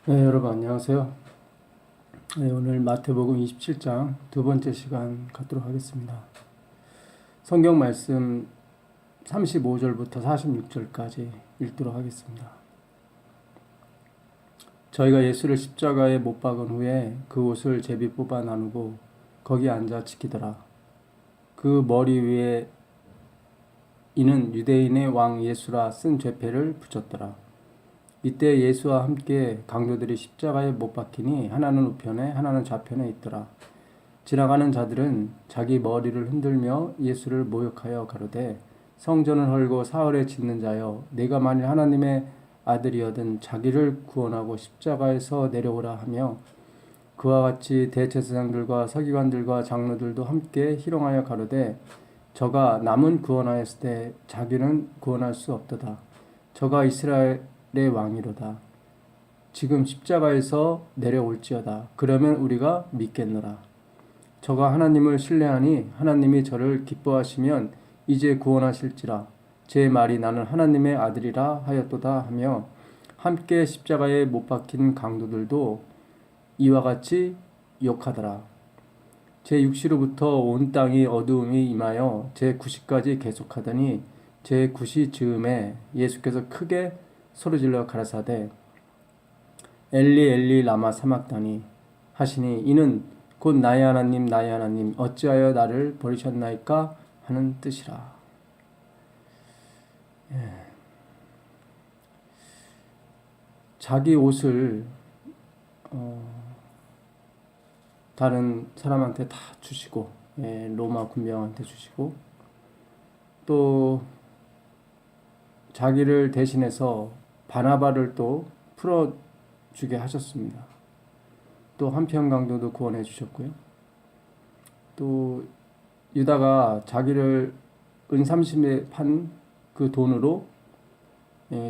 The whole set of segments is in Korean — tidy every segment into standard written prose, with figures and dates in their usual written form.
네, 여러분 안녕하세요. 네, 오늘 마태복음 27장 두 번째 시간 갖도록 하겠습니다. 성경 말씀 35절부터 46절까지 읽도록 하겠습니다. 저희가 예수를 십자가에 못 박은 후에 그 옷을 제비 뽑아 나누고 거기 앉아 지키더라. 그 머리 위에 이는 유대인의 왕 예수라 쓴 죄패를 붙였더라. 이때 예수와 함께 강도들이 십자가에 못 박히니 하나는 우편에 하나는 좌편에 있더라. 지나가는 자들은 자기 머리를 흔들며 예수를 모욕하여 가로되 성전을 헐고 사흘에 짓는 자여 내가 만일 하나님의 아들이여든 자기를 구원하고 십자가에서 내려오라 하며 그와 같이 대제사장들과 서기관들과 장로들도 함께 희롱하여 가로되 저가 남은 구원하였을 때 자기는 구원할 수 없도다. 저가 이스라엘의 왕이로다. 지금 십자가에서 내려올지어다. 그러면 우리가 믿겠노라. 저가 하나님을 신뢰하니 하나님이 저를 기뻐하시면 이제 구원하실지라. 제 말이 나는 하나님의 아들이라 하였도다 하며 함께 십자가에 못 박힌 강도들도 이와 같이 욕하더라. 제 6시로부터 온 땅이 어두움이 임하여 제 9시까지 계속하더니 제 9시 즈음에 예수께서 크게 소리질러 가라사대 엘리 엘리 라마 사막다니 하시니 이는 곧 나의 하나님 나의 하나님 어찌하여 나를 버리셨나이까 하는 뜻이라. 자기 옷을 다른 사람한테 다 주시고 로마 군병한테 주시고 또 자기를 대신해서 바나바를 또 풀어주게 하셨습니다. 또 한편 강도도 구원해 주셨고요. 또 유다가 자기를 은 30에 판 그 돈으로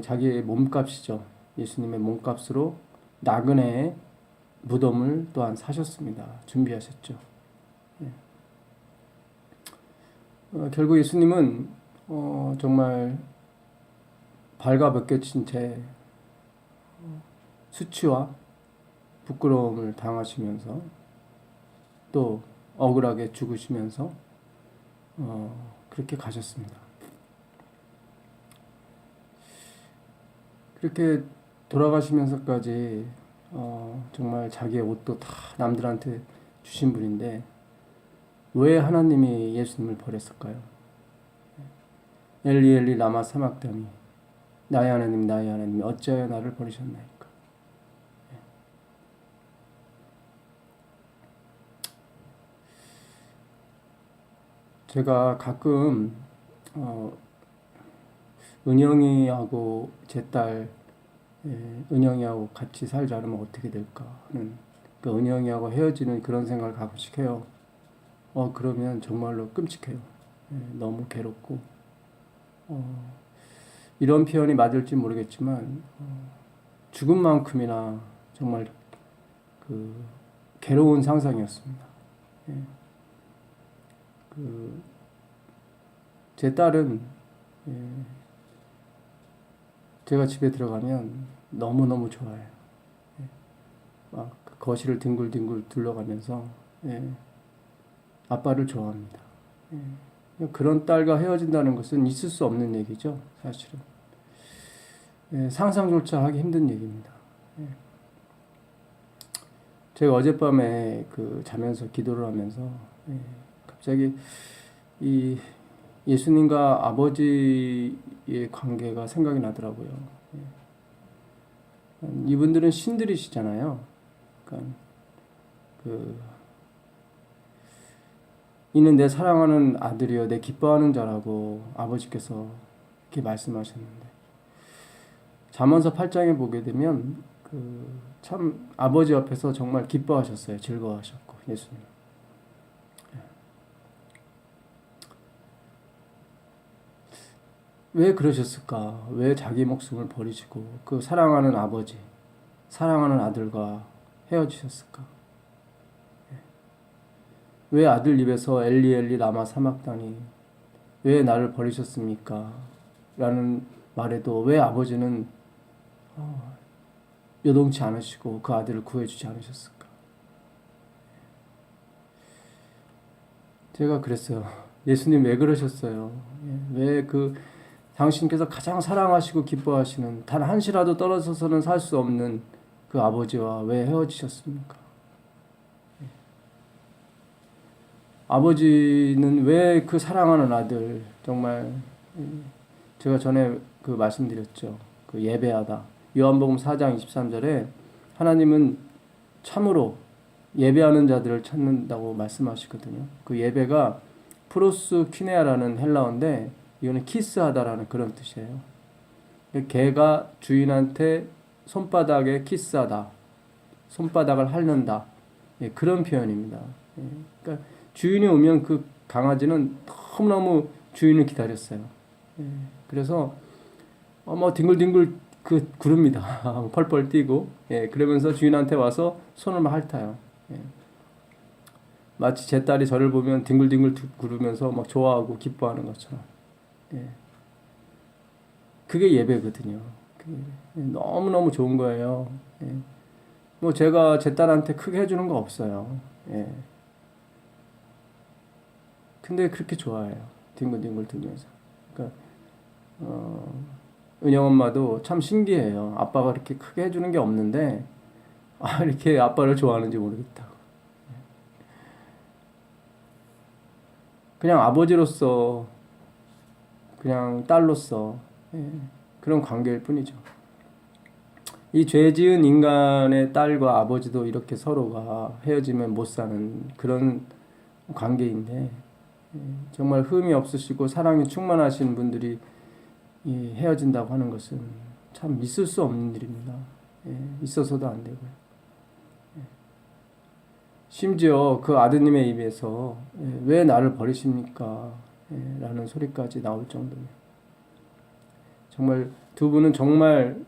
자기의 몸값이죠. 예수님의 몸값으로 나그네의 무덤을 또한 사셨습니다. 준비하셨죠. 결국 예수님은 정말 발가벗겨진 채 수치와 부끄러움을 당하시면서 또 억울하게 죽으시면서 그렇게 가셨습니다. 그렇게 돌아가시면서까지 정말 자기의 옷도 다 남들한테 주신 분인데 왜 하나님이 예수님을 버렸을까요? 엘리 엘리 라마 사막다니 나의 하나님 나의 하나님 어찌하여 나를 버리셨나이까. 제가 가끔 은영이하고 제 딸 은영이하고 같이 살자 그러면 어떻게 될까 하는 그 은영이하고 헤어지는 그런 생각을 가끔씩 해요. 그러면 정말로 끔찍해요. 너무 괴롭고 이런 표현이 맞을지 모르겠지만 죽음만큼이나 정말 그 괴로운 상상이었습니다. 제 딸은 제가 집에 들어가면 너무너무 좋아해요. 막 거실을 뒹굴뒹굴 둘러가면서 아빠를 좋아합니다. 그런 딸과 헤어진다는 것은 있을 수 없는 얘기죠. 사실은 상상조차 하기 힘든 얘기입니다. 제가 어젯밤에 자면서 기도를 하면서 갑자기 이 예수님과 아버지의 관계가 생각이 나더라고요. 이분들은 신들이시잖아요. 그러니까 이는 내 사랑하는 아들이요 내 기뻐하는 자라고 아버지께서 이렇게 말씀하셨는데 잠언서 8장에 보게 되면 참 아버지 옆에서 정말 기뻐하셨어요. 즐거워하셨고 예수님. 왜 그러셨을까? 왜 자기 목숨을 버리시고 그 사랑하는 아버지, 사랑하는 아들과 헤어지셨을까? 왜 아들 입에서 엘리 엘리 라마 사막다니 왜 나를 버리셨습니까? 라는 말에도 왜 아버지는 요동치 않으시고 그 아들을 구해주지 않으셨을까? 제가 그랬어요. 예수님 왜 그러셨어요? 왜 당신께서 가장 사랑하시고 기뻐하시는 단 한시라도 떨어져서는 살 수 없는 그 아버지와 왜 헤어지셨습니까? 아버지는 왜 그 사랑하는 아들, 정말 제가 전에 말씀드렸죠. 예배하다. 요한복음 4장 23절에 하나님은 참으로 예배하는 자들을 찾는다고 말씀하시거든요. 그 예배가 프로스 퀴네아라는 헬라어인데 이거는 키스하다라는 그런 뜻이에요. 개가 주인한테 손바닥에 키스하다, 손바닥을 핥는다, 그런 표현입니다. 그러니까 주인이 오면 그 강아지는 너무너무 주인을 기다렸어요. 그래서 뒹굴뒹굴 구릅니다. 펄펄 뛰고, 그러면서 주인한테 와서 손을 막 핥아요. 마치 제 딸이 저를 보면 뒹굴뒹굴 구르면서 막 좋아하고 기뻐하는 것처럼. 그게 예배거든요. 너무너무 좋은 거예요. 뭐 제가 제 딸한테 크게 해주는 거 없어요. 근데 그렇게 좋아해요. 뒹굴뒹굴 들면서. 그러니까 은영 엄마도 참 신기해요. 아빠가 그렇게 크게 해주는 게 없는데 이렇게 아빠를 좋아하는지 모르겠다. 그냥 아버지로서, 그냥 딸로서 그런 관계일 뿐이죠. 이 죄 지은 인간의 딸과 아버지도 이렇게 서로가 헤어지면 못 사는 그런 관계인데, 정말 흠이 없으시고 사랑이 충만하신 분들이 헤어진다고 하는 것은 참 있을 수 없는 일입니다. 있어서도 안 되고요. 심지어 그 아드님의 입에서 왜 나를 버리십니까? 라는 소리까지 나올 정도면 정말 두 분은 정말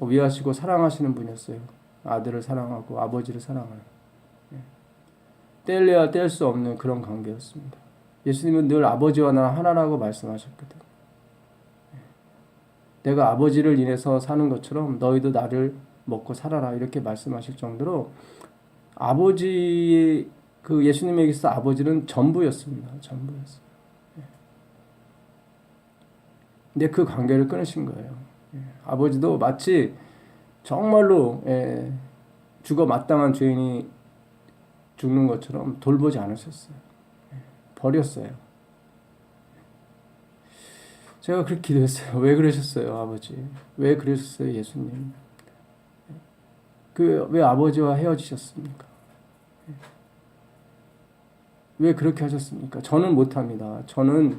위하시고 사랑하시는 분이었어요. 아들을 사랑하고 아버지를 사랑하는, 뗄래야 뗄 수 없는 그런 관계였습니다. 예수님은 늘 아버지와 나 하나라고 말씀하셨거든요. 내가 아버지를 인해서 사는 것처럼 너희도 나를 먹고 살아라, 이렇게 말씀하실 정도로 아버지, 예수님에게 있어 아버지는 전부였습니다. 전부였어요. 근데 그 관계를 끊으신 거예요. 아버지도 마치 정말로 죽어 마땅한 죄인이 죽는 것처럼 돌보지 않으셨어요. 버렸어요. 제가 그렇게 기도했어요. 왜 그러셨어요, 아버지? 왜 그러셨어요, 예수님? 왜 아버지와 헤어지셨습니까? 왜 그렇게 하셨습니까? 저는 못합니다. 저는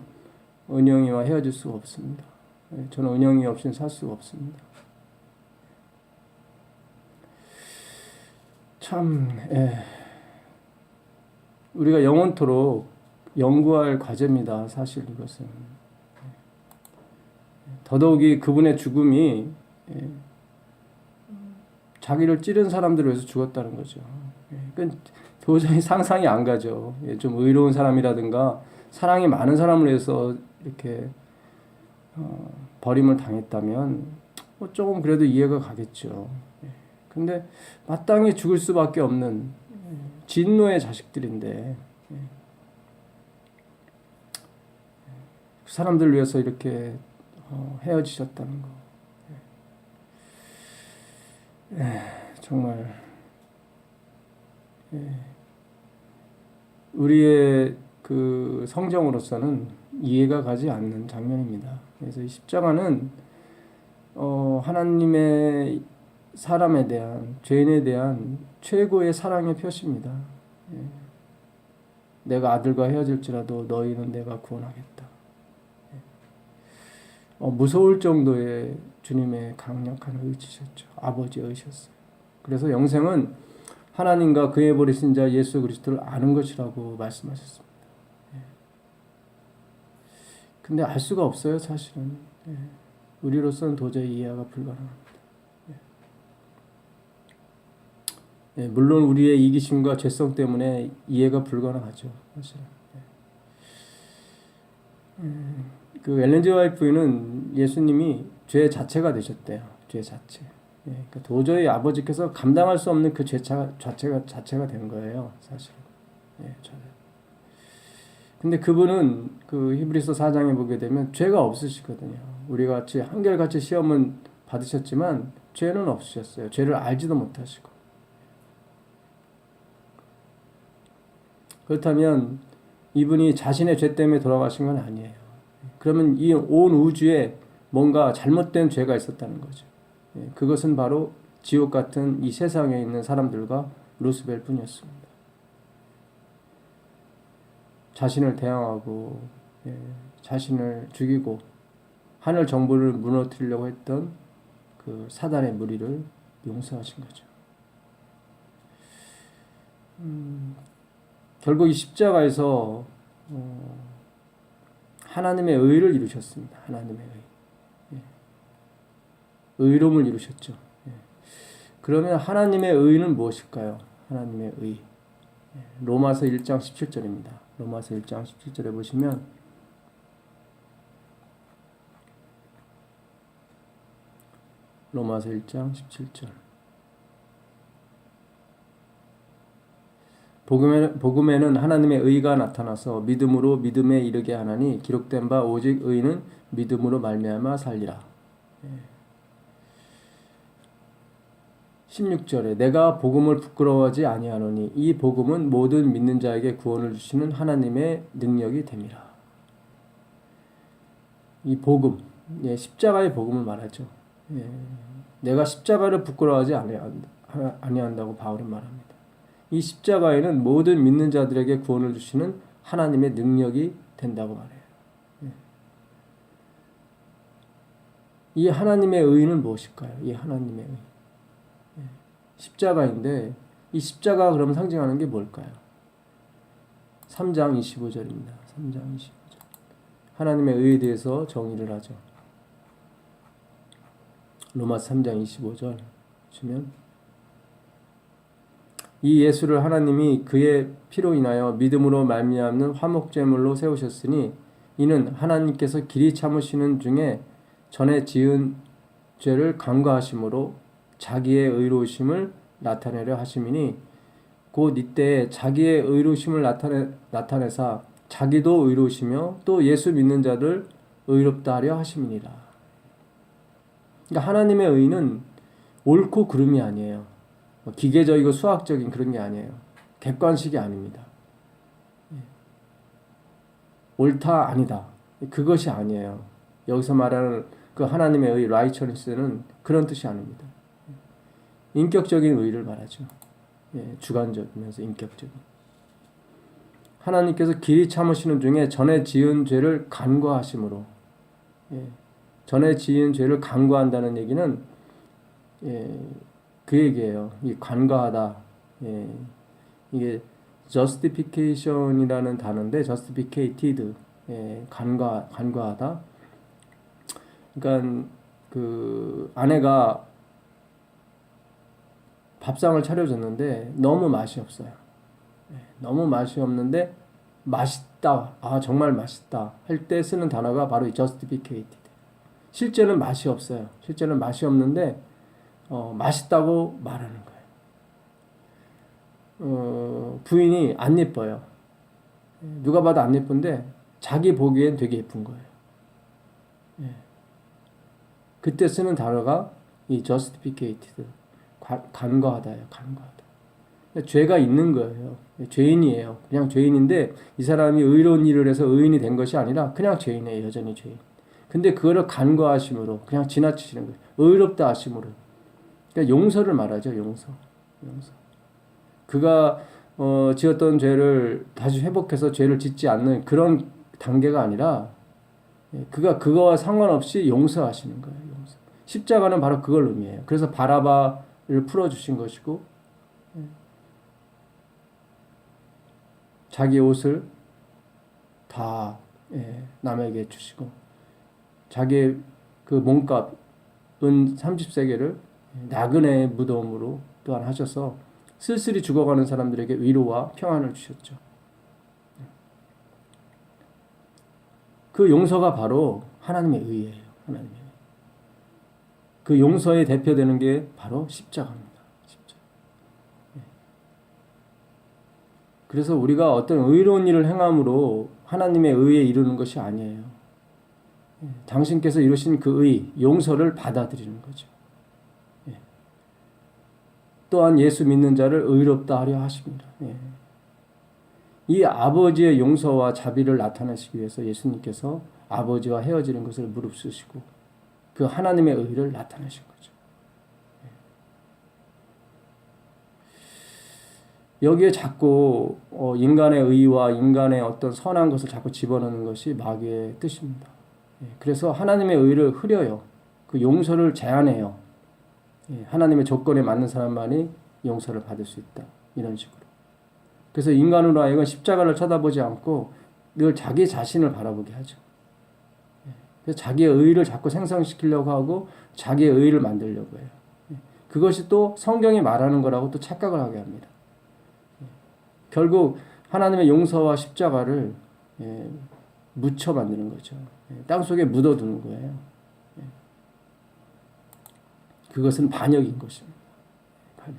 은영이와 헤어질 수가 없습니다. 저는 은영이 없이는 살 수가 없습니다. 참, 우리가 영원토록 연구할 과제입니다. 사실 이것은. 더더욱이 그분의 죽음이 자기를 찌른 사람들을 위해서 죽었다는 거죠. 그러니까 도저히 상상이 안 가죠. 좀 의로운 사람이라든가 사랑이 많은 사람을 위해서 이렇게 버림을 당했다면 조금 그래도 이해가 가겠죠. 근데 마땅히 죽을 수밖에 없는 진노의 자식들인데 그 사람들을 위해서 이렇게 헤어지셨다는 거. 정말 우리의 성정으로서는 이해가 가지 않는 장면입니다. 그래서 이 십자가는 하나님의 사람에 대한, 죄인에 대한 최고의 사랑의 표시입니다. 내가 아들과 헤어질지라도 너희는 내가 구원하겠다. 무서울 정도의 주님의 강력한 의지셨죠. 아버지의 의지였어요. 그래서 영생은 하나님과 그의 버리신 자 예수 그리스도를 아는 것이라고 말씀하셨습니다. 근데 알 수가 없어요, 사실은. 우리로서는 도저히 이해가 불가능합니다. 물론 우리의 이기심과 죄성 때문에 이해가 불가능하죠, 사실은. 엘렌 지 화이트는 예수님이 죄 자체가 되셨대요. 죄 자체. 그러니까 도저히 아버지께서 감당할 수 없는 그 자체가 된 거예요, 사실. 근데 그분은 그 히브리서 4장에 보게 되면 죄가 없으시거든요. 우리 같이 한결같이 시험은 받으셨지만 죄는 없으셨어요. 죄를 알지도 못하시고. 그렇다면 이분이 자신의 죄 때문에 돌아가신 건 아니에요. 그러면 이 온 우주에 뭔가 잘못된 죄가 있었다는 거죠. 그것은 바로 지옥 같은 이 세상에 있는 사람들과 루스벨 뿐이었습니다. 자신을 대항하고 자신을 죽이고 하늘 정부를 무너뜨리려고 했던 그 사단의 무리를 용서하신 거죠. 결국 이 십자가에서 하나님의 의를 이루셨습니다. 하나님의 의. 의로움을 이루셨죠. 그러면 하나님의 의는 무엇일까요? 하나님의 의. 로마서 1장 17절입니다. 로마서 1장 17절에 보시면 로마서 1장 17절 복음에는 하나님의 의가 나타나서 믿음으로 믿음에 이르게 하나니 기록된 바 오직 의는 믿음으로 말미암아 살리라. 16절에 내가 복음을 부끄러워하지 아니하노니 이 복음은 모든 믿는 자에게 구원을 주시는 하나님의 능력이 됨이라. 이 복음, 십자가의 복음을 말하죠. 내가 십자가를 부끄러워하지 아니한다고 바울은 말합니다. 이 십자가에는 모든 믿는 자들에게 구원을 주시는 하나님의 능력이 된다고 말해요. 이 하나님의 의는 무엇일까요? 이 하나님의 의. 십자가인데 이 십자가가 그럼 상징하는 게 뭘까요? 3장 25절입니다. 3장 25절. 하나님의 의에 대해서 정의를 하죠. 로마서 3장 25절 보시면 이 예수를 하나님이 그의 피로 인하여 믿음으로 말미암는 화목제물로 세우셨으니 이는 하나님께서 길이 참으시는 중에 전에 지은 죄를 간과하심으로 자기의 의로우심을 나타내려 하심이니 곧 이때에 자기의 의로우심을 나타내사 자기도 의로우시며 또 예수 믿는 자들 의롭다 하려 하심이니라. 그러니까 하나님의 의는 옳고 그름이 아니에요. 기계적이고 수학적인 그런 게 아니에요. 객관식이 아닙니다. 옳다 아니다 그것이 아니에요. 여기서 말하는 그 하나님의 의 righteousness는 그런 뜻이 아닙니다. 인격적인 의를 말하죠. 주관적이면서 인격적인. 하나님께서 길이 참으시는 중에 전에 지은 죄를 간과하심으로 전에 지은 죄를 간과한다는 얘기는 그 얘기예요. 이 간과하다. 이게 justification이라는 단어인데 justificated 간과하다. 그러니까 그 아내가 밥상을 차려줬는데 너무 맛이 없어요. 너무 맛이 없는데 맛있다. 아 정말 맛있다. 할 때 쓰는 단어가 바로 이 justificated. 실제는 맛이 없어요. 실제는 맛이 없는데 맛있다고 말하는 거예요. 부인이 안 예뻐요. 누가 봐도 안 예쁜데 자기 보기엔 되게 예쁜 거예요. 그때 쓰는 단어가 이 justificated. 간과하다예요. 간과하다. 죄가 있는 거예요. 죄인이에요. 그냥 죄인인데 이 사람이 의로운 일을 해서 의인이 된 것이 아니라 그냥 죄인이에요. 여전히 죄인. 근데 그거를 간과하심으로 그냥 지나치시는 거예요. 의롭다 하심으로. 그러니까 용서를 말하죠. 용서. 그가 지었던 죄를 다시 회복해서 죄를 짓지 않는 그런 단계가 아니라 그가 그거와 상관없이 용서하시는 거예요. 용서. 십자가는 바로 그걸 의미해요. 그래서 바라바를 풀어주신 것이고 자기 옷을 다 남에게 주시고 자기의 그 몸값 은 30세겔을 나그네의 무덤으로 또한 하셔서 쓸쓸히 죽어가는 사람들에게 위로와 평안을 주셨죠. 그 용서가 바로 하나님의 의예요. 하나님의 의. 그 용서에 대표되는 게 바로 십자가입니다. 십자가. 그래서 우리가 어떤 의로운 일을 행함으로 하나님의 의에 이루는 것이 아니에요. 당신께서 이루신 그 의, 용서를 받아들이는 거죠. 또한 예수 믿는 자를 의롭다 하려 하십니다. 이 아버지의 용서와 자비를 나타내시기 위해서 예수님께서 아버지와 헤어지는 것을 무릅쓰시고 그 하나님의 의를 나타내신 거죠. 여기에 자꾸 인간의 의와 인간의 어떤 선한 것을 자꾸 집어넣는 것이 마귀의 뜻입니다. 그래서 하나님의 의를 흐려요. 그 용서를 제한해요. 하나님의 조건에 맞는 사람만이 용서를 받을 수 있다. 이런 식으로. 그래서 인간으로 하여금 십자가를 쳐다보지 않고 늘 자기 자신을 바라보게 하죠. 그래서 자기의 의를 자꾸 생성시키려고 하고 자기의 의를 만들려고 해요. 그것이 또 성경이 말하는 거라고 또 착각을 하게 합니다. 결국 하나님의 용서와 십자가를 묻혀 만드는 거죠. 땅속에 묻어두는 거예요. 그것은 반역인 것입니다. 반역.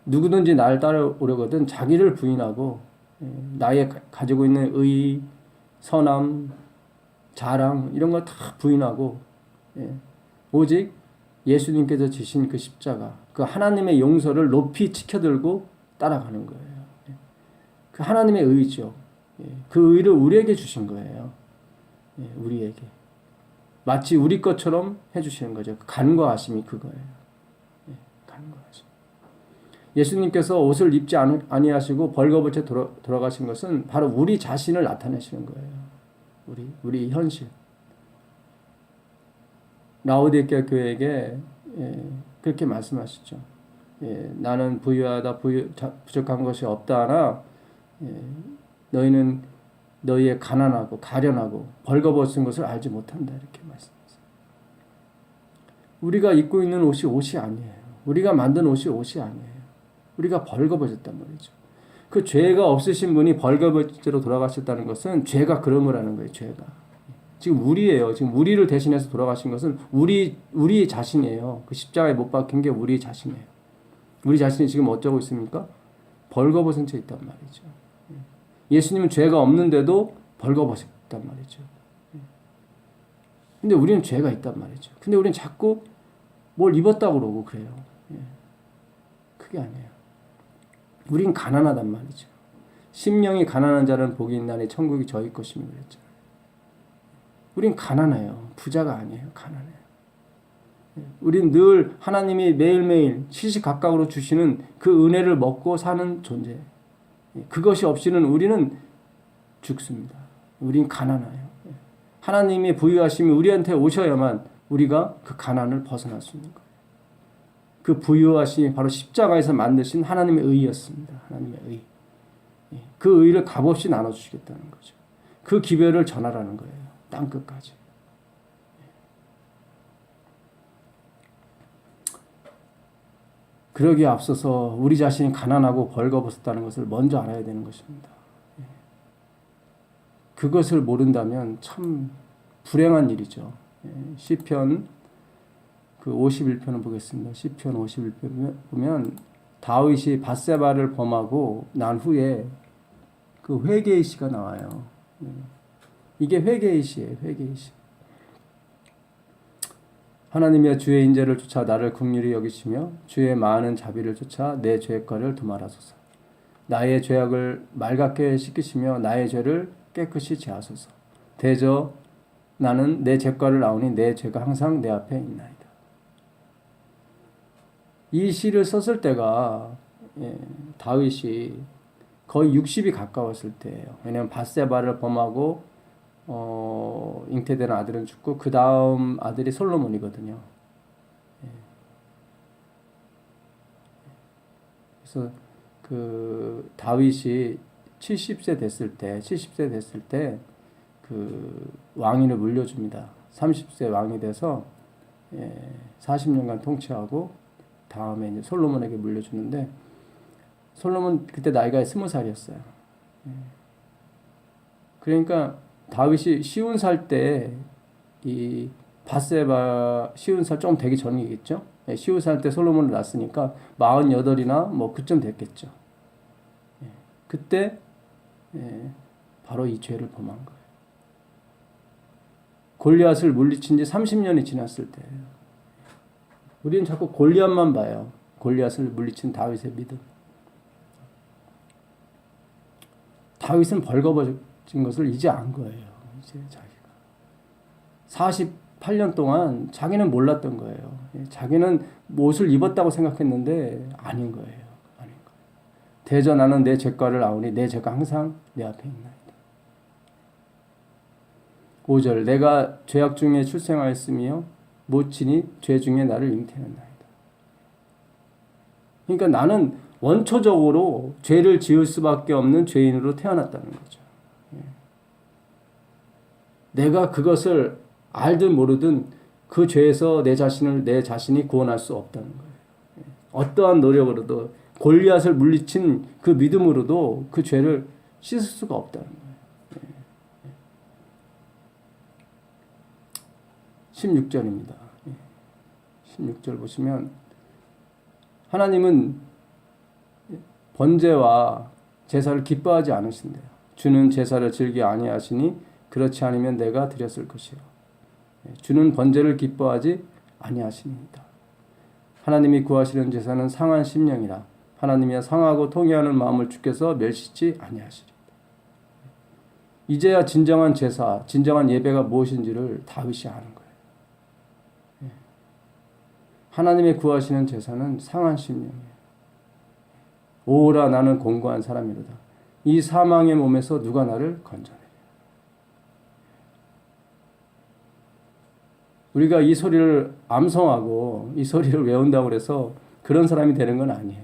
누구든지 나를 따라오려거든 자기를 부인하고 나의 가지고 있는 의, 선함, 자랑 이런 걸 다 부인하고 오직 예수님께서 지신 그 십자가, 그 하나님의 용서를 높이 지켜들고 따라가는 거예요. 그 하나님의 의죠. 그 의를 우리에게 주신 거예요. 우리에게. 마치 우리 것처럼 해주시는 거죠. 간과하심이 그거예요. 간과하심. 예수님께서 옷을 입지 아니하시고 벌거벗어 돌아가신 것은 바로 우리 자신을 나타내시는 거예요. 우리 현실. 라오디게아 교회에게 그렇게 말씀하시죠. 나는 부유하다 부족한 것이 없다 하나 너희는 너희의 가난하고 가련하고 벌거벗은 것을 알지 못한다 이렇게 말씀하세요. 우리가 입고 있는 옷이 아니에요. 우리가 만든 옷이 아니에요. 우리가 벌거벗었단 말이죠. 그 죄가 없으신 분이 벌거벗으로 돌아가셨다는 것은 죄가 그런 거라는 거예요. 죄가. 지금 우리예요. 지금 우리를 대신해서 돌아가신 것은 우리 자신이에요. 그 십자가에 못 박힌 게 우리 자신이에요. 우리 자신이 지금 어쩌고 있습니까? 벌거벗은 채 있단 말이죠. 예수님은 죄가 없는데도 벌거벗었단 말이죠. 근데 우리는 죄가 있단 말이죠. 근데 우리는 자꾸 뭘 입었다고 그러고 그래요. 그게 아니에요. 우린 가난하단 말이죠. 심령이 가난한 자는 복이 있나니 천국이 저희 것이며 그랬잖아요. 우린 가난해요. 부자가 아니에요. 가난해요. 우린 늘 하나님이 매일매일 시시각각으로 주시는 그 은혜를 먹고 사는 존재예요. 그것이 없이는 우리는 죽습니다. 우린 가난해요. 하나님의 부유하심이 우리한테 오셔야만 우리가 그 가난을 벗어날 수 있는 거예요. 그 부유하심이 바로 십자가에서 만드신 하나님의 의였습니다. 하나님의 의. 그 의를 값없이 나눠주시겠다는 거죠. 그 기별을 전하라는 거예요. 땅끝까지. 그러기에 앞서서 우리 자신이 가난하고 벌거벗었다는 것을 먼저 알아야 되는 것입니다. 그것을 모른다면 참 불행한 일이죠. 시편 그 51편을 보겠습니다. 시편 51편 보면 다윗이 밧세바를 범하고 난 후에 그 회개의 시가 나와요. 이게 회개의 시예요. 회개의 시. 하나님의 주의 인재를 쫓아 나를 긍휼히 여기시며 주의 많은 자비를 쫓아 내 죄과를 도말하소서. 나의 죄악을 맑게 씻기시며 나의 죄를 깨끗이 제하소서. 대저 나는 내 죄과를 아오니 내 죄가 항상 내 앞에 있나이다. 이 시를 썼을 때가 다윗이 거의 60이 가까웠을 때예요. 왜냐하면 밧세바를 범하고 잉태된 아들은 죽고 그 다음 아들이 솔로몬이거든요. 그래서 그 다윗이 70세 됐을 때 그 왕위를 물려줍니다. 30세 왕이 돼서 40년간 통치하고 다음에 이제 솔로몬에게 물려주는데 솔로몬 그때 나이가 20살이었어요. 그러니까 다윗이 50살 때 이 밧세바 시운 살 좀 되기 전이겠죠. 예, 시운 살 때 솔로몬을 낳았으니까 48이나 뭐 그쯤 됐겠죠. 예, 그때 예, 바로 이 죄를 범한 거예요. 골리앗을 물리친 지 30년이 지났을 때예요. 우리는 자꾸 골리앗만 봐요. 골리앗을 물리친 다윗의 믿음. 다윗은 벌거벗은 것을 이제 안 거예요. 이제 자기가 48년 동안 자기는 몰랐던 거예요. 자기는 옷을 입었다고 생각했는데 아닌 거예요. 아닌 거예요. 대저 나는 내 죄가를 아오니 내 죄가 항상 내 앞에 있나이다. 5절 내가 죄악 중에 출생하였으며 모친이 죄 중에 나를 잉태했나이다. 그러니까 나는 원초적으로 죄를 지을 수밖에 없는 죄인으로 태어났다는 거죠. 내가 그것을 알든 모르든 그 죄에서 내 자신이 구원할 수 없다는 거예요. 어떠한 노력으로도 골리앗을 물리친 그 믿음으로도 그 죄를 씻을 수가 없다는 거예요. 16절입니다. 16절 보시면 하나님은 번제와 제사를 기뻐하지 않으신대요. 주는 제사를 즐기 아니하시니 그렇지 않으면 내가 드렸을 것이요. 주는 번제를 기뻐하지 아니하십니다. 하나님이 구하시는 제사는 상한 심령이라 하나님이야 상하고 통회하는 마음을 주께서 멸시치 아니하시리다. 이제야 진정한 제사, 진정한 예배가 무엇인지를 다윗이 아는 거예요. 하나님의 구하시는 제사는 상한 심령이에요. 오라 나는 공고한 사람이로다. 이 사망의 몸에서 누가 나를 건져내리라. 우리가 이 소리를 암송하고 이 소리를 외운다고 해서 그런 사람이 되는 건 아니에요.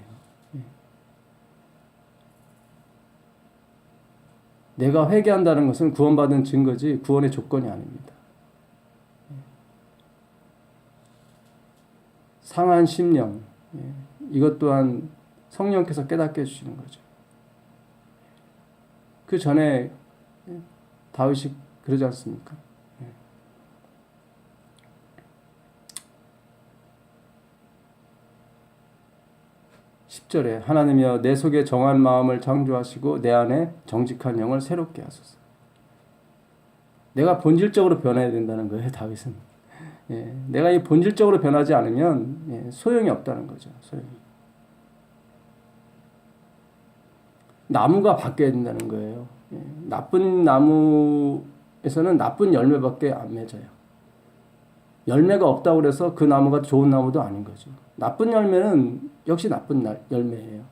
내가 회개한다는 것은 구원받은 증거지 구원의 조건이 아닙니다. 상한 심령, 이것 또한 성령께서 깨닫게 해주시는 거죠. 그 전에 다윗이 그러지 않습니까? 10절에 하나님이여 내 속에 정한 마음을 창조하시고 내 안에 정직한 영을 새롭게 하소서. 내가 본질적으로 변해야 된다는 거예요, 다윗은. 내가 이 본질적으로 변하지 않으면 소용이 없다는 거죠. 소용이. 나무가 바뀌어야 된다는 거예요. 나쁜 나무에서는 나쁜 열매밖에 안 맺어요. 열매가 없다고 그래서 그 나무가 좋은 나무도 아닌 거죠. 나쁜 열매는 역시 나쁜 열매예요.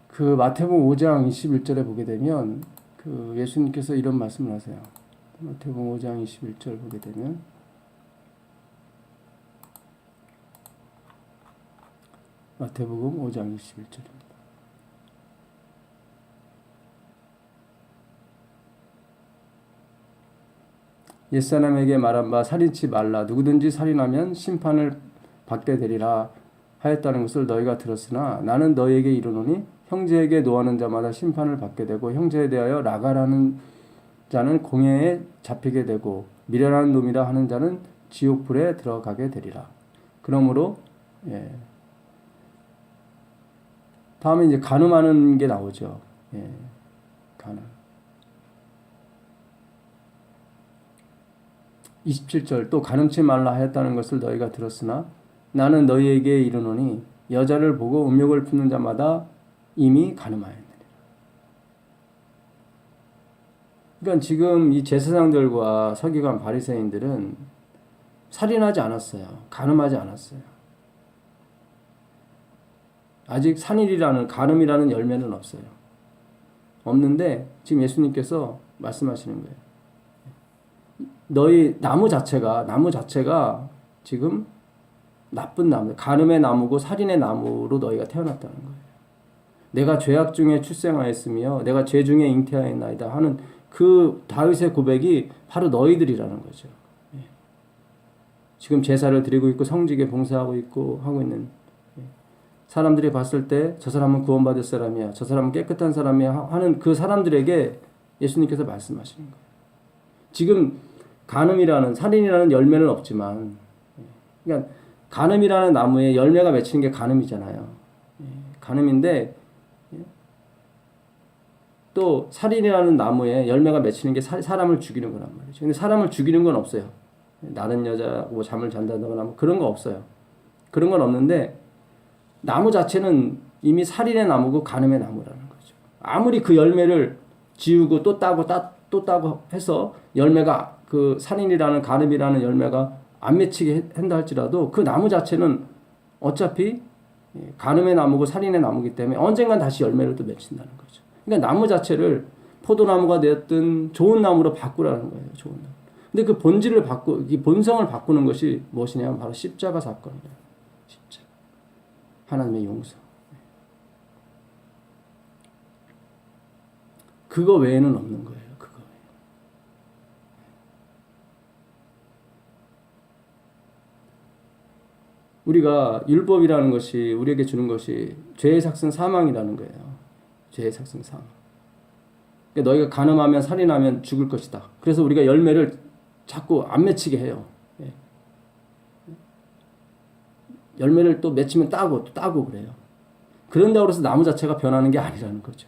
그 마태복음 5장 21절에 보게 되면 그 예수님께서 이런 말씀을 하세요. 마태복음 5장 21절 보게 되면 마태복음 5장 21절입니다. 옛사람에게 말한 바 살인치 말라 누구든지 살인하면 심판을 받게 되리라 하였다는 것을 너희가 들었으나 나는 너희에게 이르노니 형제에게 노하는 자마다 심판을 받게 되고 형제에 대하여 라가라는 자는 공회에 잡히게 되고 미련한 놈이라 하는 자는 지옥불에 들어가게 되리라. 그러므로 다음에 이제 간음하는 게 나오죠. 간음. 27절 또 간음치 말라 하였다는 것을 너희가 들었으나 나는 너희에게 이르노니 여자를 보고 음욕을 품는 자마다 이미 간음하였느니라. 그러니까 지금 이 제사장들과 서기관 바리새인들은 살인하지 않았어요. 간음하지 않았어요. 아직 산일이라는 간음이라는 열매는 없어요. 없는데 지금 예수님께서 말씀하시는 거예요. 너희 나무 자체가 지금 나쁜 나무, 간음의 나무고 살인의 나무로 너희가 태어났다는 거예요. 내가 죄악 중에 출생하였으며 내가 죄 중에 잉태하였나이다 하는 그 다윗의 고백이 바로 너희들이라는 거죠. 지금 제사를 드리고 있고 성직에 봉사하고 있고 하고 있는 사람들이 봤을 때 저 사람은 구원받을 사람이야, 저 사람은 깨끗한 사람이야 하는 그 사람들에게 예수님께서 말씀하시는 거예요. 지금 간음이라는 살인이라는 열매는 없지만, 그러니까 간음이라는 나무에 열매가 맺히는 게 간음이잖아요. 간음인데 또 살인이라는 나무에 열매가 맺히는 게 사람을 죽이는 거란 말이죠. 근데 사람을 죽이는 건 없어요. 다른 여자하고 잠을 잔다거나 뭐 그런 거 없어요. 그런 건 없는데 나무 자체는 이미 살인의 나무고 간음의 나무라는 거죠. 아무리 그 열매를 지우고 또 따고 또 따고 해서 열매가 그 살인이라는 간음이라는 열매가 안 맺히게 한다 할지라도 그 나무 자체는 어차피 간음의 나무고 살인의 나무기 때문에 언젠간 다시 열매를 또 맺힌다는 거죠. 그러니까 나무 자체를 포도나무가 되었든 좋은 나무로 바꾸라는 거예요. 좋은 나무. 근데 그 본질을 이 본성을 바꾸는 것이 무엇이냐면 바로 십자가 사건이에요. 십자가. 하나님의 용서. 그거 외에는 없는 거예요. 그거 외에. 우리가 율법이라는 것이 우리에게 주는 것이 죄의 삭은 사망이라는 거예요. 죄의 삭은 사망. 그러니까 너희가 간음하면 살인하면 죽을 것이다. 그래서 우리가 열매를 자꾸 안 맺히게 해요. 열매를 또 맺히면 따고 또 따고 그래요. 그런다고 해서 나무 자체가 변하는 게 아니라는 거죠.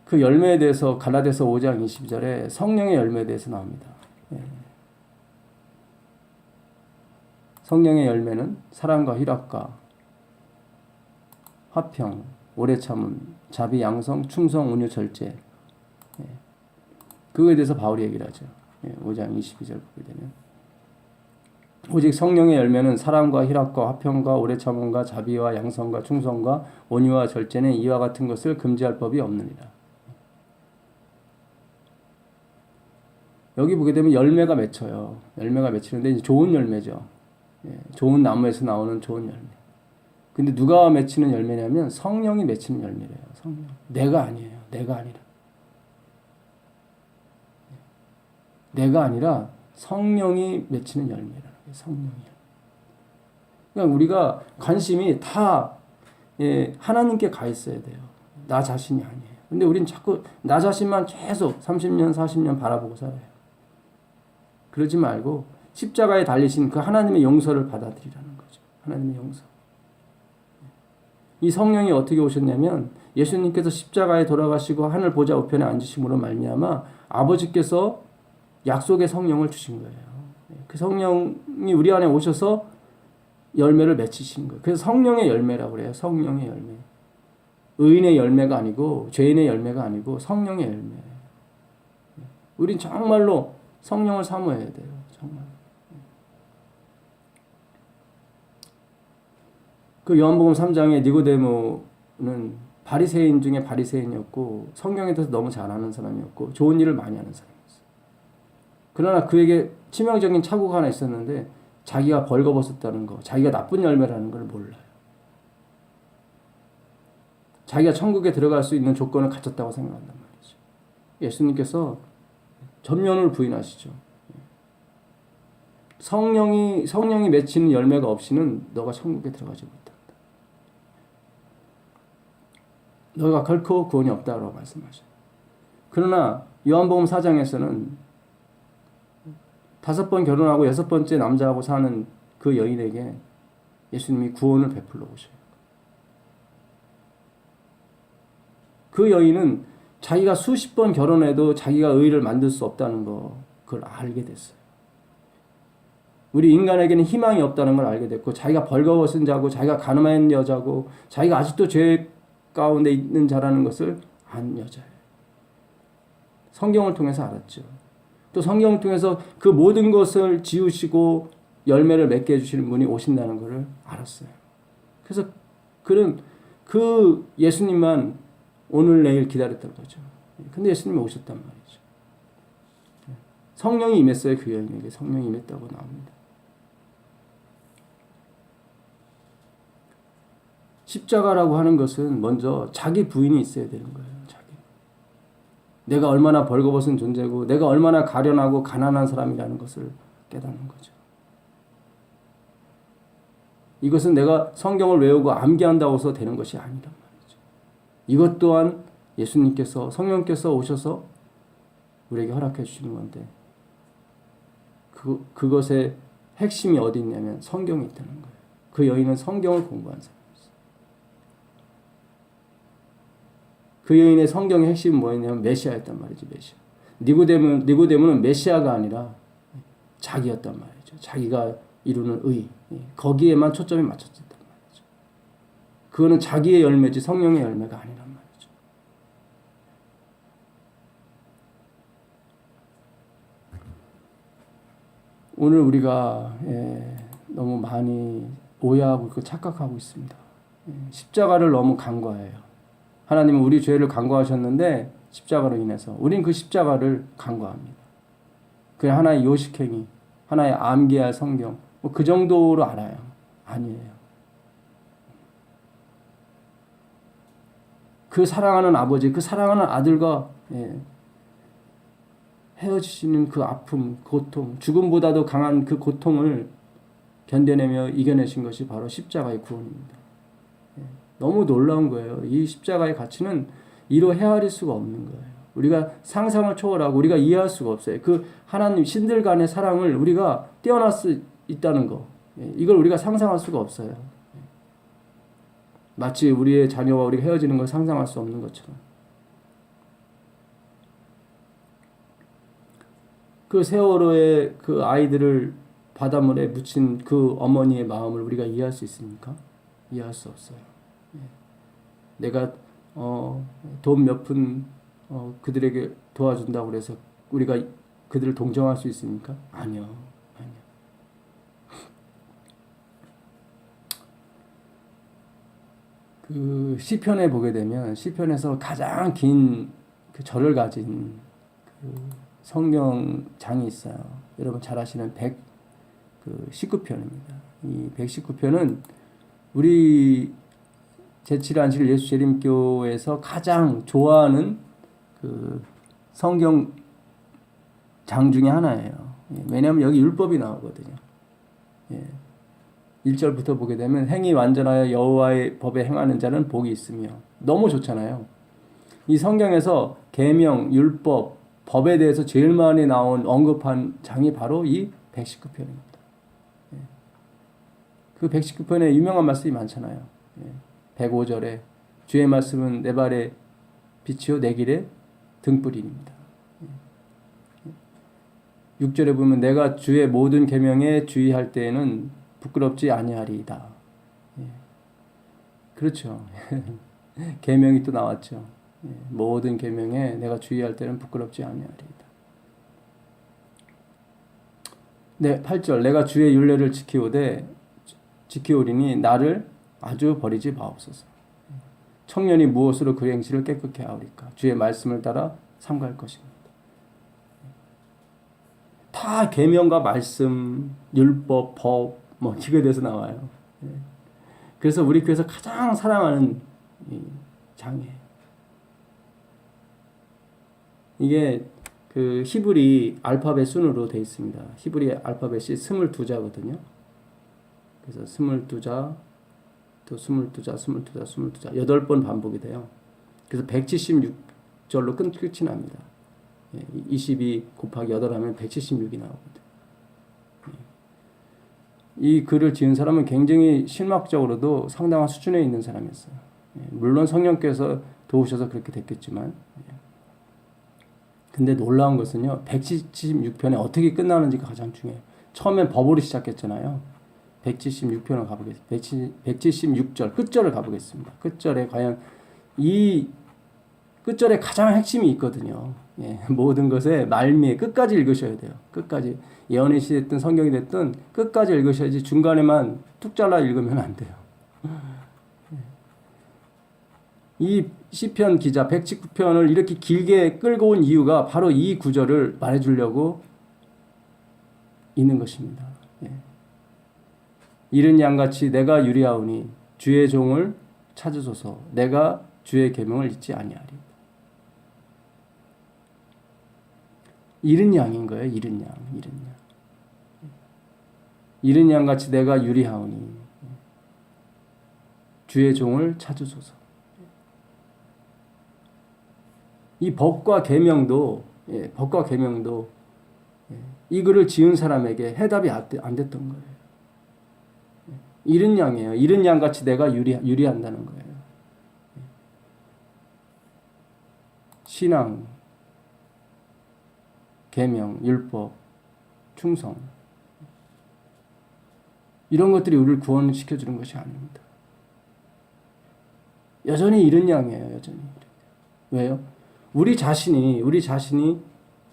그 열매에 대해서 갈라디아서 5장 22절에 성령의 열매에 대해서 나옵니다. 성령의 열매는 사랑과 희락과 화평, 오래 참음, 자비, 양성, 충성, 온유, 절제. 그거에 대해서 바울이 얘기를 하죠. 5장 22절 보게 되면 오직 성령의 열매는 사랑과 희락과 화평과 오래 참음과 자비와 양성과 충성과 온유와 절제는 이와 같은 것을 금지할 법이 없느니라. 여기 보게 되면 열매가 맺혀요. 열매가 맺히는데 이제 좋은 열매죠. 좋은 나무에서 나오는 좋은 열매. 근데 누가 맺히는 열매냐면 성령이 맺히는 열매래요. 성령. 내가 아니에요. 내가 아니라. 내가 아니라 성령이 맺히는 열매라는 거예요. 성령이. 그러니까 우리가 관심이 다 하나님께 가 있어야 돼요. 나 자신이 아니에요. 근데 우린 자꾸 나 자신만 계속 30년, 40년 바라보고 살아요. 그러지 말고 십자가에 달리신 그 하나님의 용서를 받아들이라는 거죠. 하나님의 용서. 이 성령이 어떻게 오셨냐면 예수님께서 십자가에 돌아가시고 하늘 보좌 우편에 앉으심으로 말미암아 아버지께서 약속의 성령을 주신 거예요. 그 성령이 우리 안에 오셔서 열매를 맺히신 거예요. 그래서 성령의 열매라고 그래요. 성령의 열매. 의인의 열매가 아니고 죄인의 열매가 아니고 성령의 열매. 우린 정말로 성령을 사모해야 돼요. 정말. 그 요한복음 3장에 니고데모는 바리새인 중에 바리새인이었고 성경에 대해서 너무 잘 아는 사람이었고 좋은 일을 많이 하는 사람이었어요. 그러나 그에게 치명적인 착오가 하나 있었는데 자기가 벌거벗었다는 거, 자기가 나쁜 열매라는 걸 몰라요. 자기가 천국에 들어갈 수 있는 조건을 갖췄다고 생각한단 말이죠. 예수님께서 전면을 부인하시죠. 성령이 맺히는 열매가 없이는 너가 천국에 들어가지 못한다. 너가 결코 구원이 없다고 말씀하셔요. 그러나 요한복음 4장에서는 5번 결혼하고 6번째 남자하고 사는 그 여인에게 예수님이 구원을 베풀러 오셔요. 그 여인은 자기가 수십 번 결혼해도 자기가 의를 만들 수 없다는 거 그걸 알게 됐어요. 우리 인간에게는 희망이 없다는 걸 알게 됐고 자기가 벌거벗은 자고 자기가 가늠한 여자고 자기가 아직도 죄 가운데 있는 자라는 것을 안 여자예요. 성경을 통해서 알았죠. 또 성경을 통해서 그 모든 것을 지우시고 열매를 맺게 해주시는 분이 오신다는 것을 알았어요. 그래서 그는 그 예수님만 오늘 내일 기다렸던 거죠. 근데 예수님이 오셨단 말이죠. 성령이 임했어요. 그 여인에게 성령이 임했다고 나옵니다. 십자가라고 하는 것은 먼저 자기 부인이 있어야 되는 거예요. 자기. 내가 얼마나 벌거벗은 존재고 내가 얼마나 가련하고 가난한 사람이라는 것을 깨닫는 거죠. 이것은 내가 성경을 외우고 암기한다고 해서 되는 것이 아니란 말이죠. 이것 또한 예수님께서 성령께서 오셔서 우리에게 허락해 주시는 건데 그것의 핵심이 어디 있냐면 성경에 있다는 거예요. 그 여인은 성경을 공부한 사람이었어요. 그 여인의 성경의 핵심은 뭐였냐면 메시아였단 말이죠. 메시아. 니고데모는 메시아가 아니라 자기였단 말이죠. 자기가 이루는 의. 거기에만 초점이 맞춰졌단 말이죠. 그거는 자기의 열매지 성령의 열매가 아니란 말이죠. 오늘 우리가 너무 많이 오해하고 착각하고 있습니다. 십자가를 너무 간과해요. 하나님은 우리 죄를 간과하셨는데 십자가로 인해서 우린 그 십자가를 간과합니다. 그게 하나의 요식행위, 하나의 암기할 성경, 뭐 그 정도로 알아요. 아니에요. 그 사랑하는 아버지, 그 사랑하는 아들과 헤어지시는 그 아픔, 고통, 죽음보다도 강한 그 고통을 견뎌내며 이겨내신 것이 바로 십자가의 구원입니다. 너무 놀라운 거예요. 이 십자가의 가치는 이로 헤아릴 수가 없는 거예요. 우리가 상상을 초월하고 우리가 이해할 수가 없어요. 그 하나님 신들 간의 사랑을 우리가 뛰어날 수 있다는 거. 이걸 우리가 상상할 수가 없어요. 마치 우리의 자녀와 우리가 헤어지는 걸 상상할 수 없는 것처럼. 그 세월호의 그 아이들을 바닷물에 묻힌 그 어머니의 마음을 우리가 이해할 수 있습니까? 이해할 수 없어요. 내가 돈 몇 푼 그들에게 도와준다고 그래서 우리가 그들을 동정할 수 있습니까? 아니요. 그 시편에 보게 되면 시편에서 가장 긴 그 절을 가진 그 성경장이 있어요. 여러분 잘 아시는 119편입니다. 이 119편은 우리 제7안식 예수 재림교에서 가장 좋아하는 그 성경 장 중에 하나예요. 왜냐하면 여기 율법이 나오거든요. 1절부터 보게 되면 행이 완전하여 여호와의 법에 행하는 자는 복이 있으며 너무 좋잖아요. 이 성경에서 계명, 율법, 법에 대해서 제일 많이 나온 언급한 장이 바로 이 119편입니다. 그 119편에 유명한 말씀이 많잖아요. 105절에 주의 말씀은 내 발의 빛이요 내 길의 등불입니다. 6절에 보면 내가 주의 모든 계명에 주의할 때에는 부끄럽지 아니하리이다. 그렇죠. 계명이 또 나왔죠. 모든 계명에 내가 주의할 때는 부끄럽지 아니하리이다. 네, 8절 내가 주의 율례를 지키오리니 나를 아주 버리지 마옵소서. 청년이 무엇으로 그 행실을 깨끗게 하오리까? 주의 말씀을 따라 삼갈 것입니다. 다 계명과 말씀, 율법, 법 뭐 이거에 대해서 나와요. 그래서 우리 교회에서 가장 사랑하는 장이에요. 이게 그 히브리 알파벳 순으로 되어 있습니다. 히브리 알파벳이 22자거든요. 그래서 22자, 또 22자, 22자, 22자 8번 반복이 돼요. 그래서 176절로 끝이 납니다. 22 곱하기 8 하면 176이 나오거든요. 이 글을 지은 사람은 굉장히 신학적으로도 상당한 수준에 있는 사람이었어요. 물론 성령께서 도우셔서 그렇게 됐겠지만 근데 놀라운 것은요. 176편에 어떻게 끝나는지가 가장 중요해요. 처음엔 법으로 시작했잖아요. 176편을 가보겠습니다. 176절 끝절을 가보겠습니다. 끝절에 과연 이 끝절에 가장 핵심이 있거든요. 모든 것에 말미에 끝까지 읽으셔야 돼요. 끝까지. 예언의 시 됐든 성경이 됐든 끝까지 읽으셔야지 중간에만 툭 잘라 읽으면 안 돼요. 이 시편 기자 119편을 이렇게 길게 끌고 온 이유가 바로 이 구절을 말해주려고 있는 것입니다. 이른 양같이 내가 유리하오니 주의 종을 찾으소서 내가 주의 계명을 잊지 아니하리. 이른 양인 거예요. 이른 양. 이른 양같이 내가 유리하오니 주의 종을 찾으소서. 이 법과 계명도 이 글을 지은 사람에게 해답이 안 됐던 거예요. 이른 양이에요. 이른 양같이 내가 유리한다는 거예요. 신앙, 계명, 율법, 충성, 이런 것들이 우리를 구원시켜주는 것이 아닙니다. 여전히 이른 양이에요. 여전히. 왜요? 우리 자신이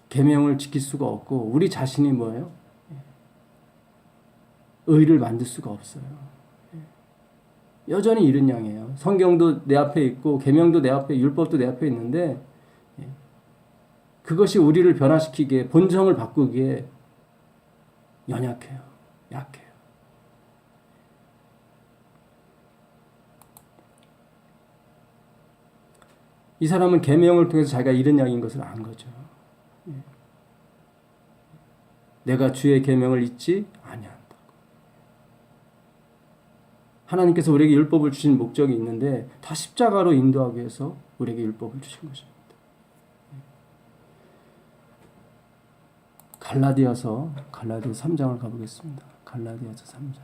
계명을 지킬 수가 없고 우리 자신이 뭐예요? 의를 만들 수가 없어요. 여전히 이른 양이에요. 성경도 내 앞에 있고 계명도 내 앞에, 율법도 내 앞에 있는데 그것이 우리를 변화시키기에, 본성을 바꾸기에 연약해요. 약해요. 이 사람은 계명을 통해서 자기가 이른 양인 것을 안 거죠. 내가 주의 계명을 잊지 아니한다고. 하나님께서 우리에게 율법을 주신 목적이 있는데 다 십자가로 인도하기 위해서 우리에게 율법을 주신 것입니다. 갈라디아서 3장을 가보겠습니다. 갈라디아서 3장.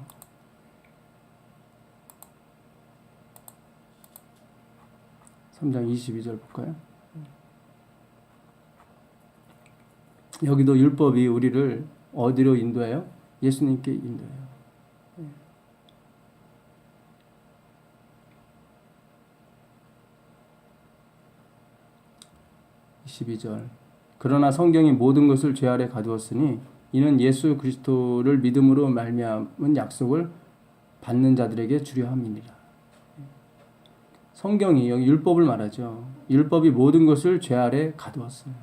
(3장) 22절 볼까요? 여기도 율법이 우리를 어디로 인도해요? 예수님께 인도해요. 22절. 그러나 성경이 모든 것을 죄 아래 가두었으니 이는 예수 그리스도를 믿음으로 말미암은 약속을 받는 자들에게 주려 함이니라. 성경이 여기 율법을 말하죠. 율법이 모든 것을 죄 아래 가두었어요.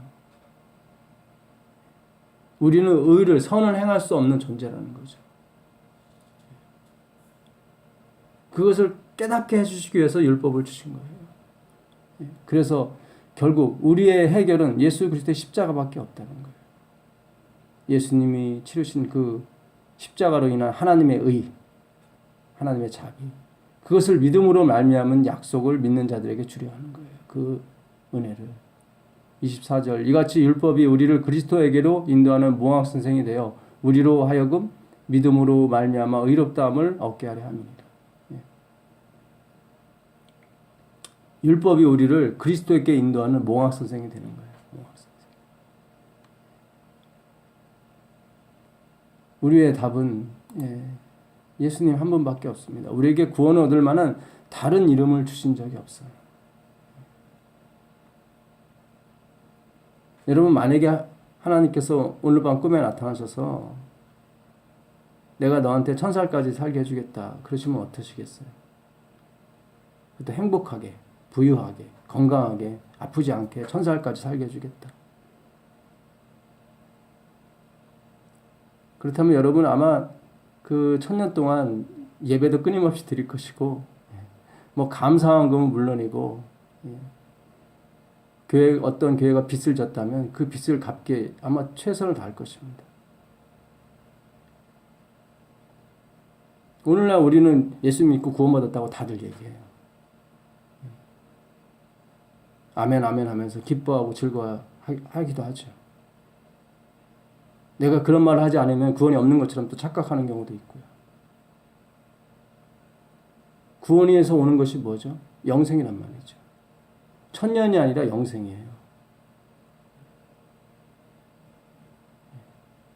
우리는 의를, 선을 행할 수 없는 존재라는 거죠. 그것을 깨닫게 해주시기 위해서 율법을 주신 거예요. 그래서 결국 우리의 해결은 예수 그리스도의 십자가밖에 없다는 거예요. 예수님이 치르신 그 십자가로 인한 하나님의 의, 하나님의 자비, 그것을 믿음으로 말미암은 약속을 믿는 자들에게 주려 하는 거예요. 그 은혜를. 24절. 이같이 율법이 우리를 그리스도에게로 인도하는 몽학 선생이 되어 우리로 하여금 믿음으로 말미암아 의롭다함을 얻게 하려 함이니라. 율법이 우리를 그리스도에게 인도하는 몽학 선생이 되는 거예요. 몽학 선생. 우리의 답은 예수님 한 분밖에 없습니다. 우리에게 구원을 얻을 만한 다른 이름을 주신 적이 없어요. 여러분, 만약에 하나님께서 오늘 밤 꿈에 나타나셔서 내가 너한테 1000살까지 살게 해주겠다 그러시면 어떠시겠어요? 그때 행복하게, 부유하게, 건강하게, 아프지 않게 1000살까지 살게 해주겠다. 그렇다면 여러분 아마 그 1000년 동안 예배도 끊임없이 드릴 것이고, 뭐 감사한 것은 물론이고, 어떤 교회가 빚을 졌다면 그 빚을 갚게 아마 최선을 다할 것입니다. 오늘날 우리는 예수 믿고 구원받았다고 다들 얘기해요. 아멘 아멘 하면서 기뻐하고 즐거워하기도 하죠. 내가 그런 말을 하지 않으면 구원이 없는 것처럼 또 착각하는 경우도 있고요. 구원에서 오는 것이 뭐죠? 영생이란 말이죠. 1000년이 아니라 영생이에요.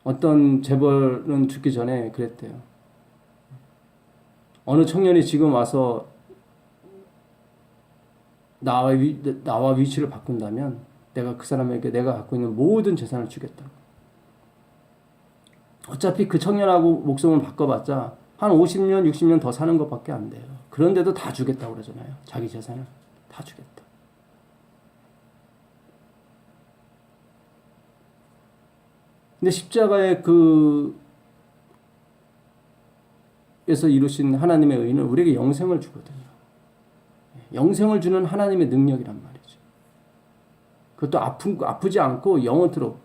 어떤 재벌은 죽기 전에 그랬대요. 어느 청년이 지금 와서 나와 위치를 바꾼다면 내가 그 사람에게 내가 갖고 있는 모든 재산을 주겠다고. 어차피 그 청년하고 목숨을 바꿔봤자 한 50년, 60년 더 사는 것밖에 안 돼요. 그런데도 다 주겠다고 그러잖아요. 자기 재산을 다 주겠다. 근데 십자가의 에서 이루신 하나님의 의는 우리에게 영생을 주거든요. 영생을 주는 하나님의 능력이란 말이죠. 그것도 아프지 않고 영원토록,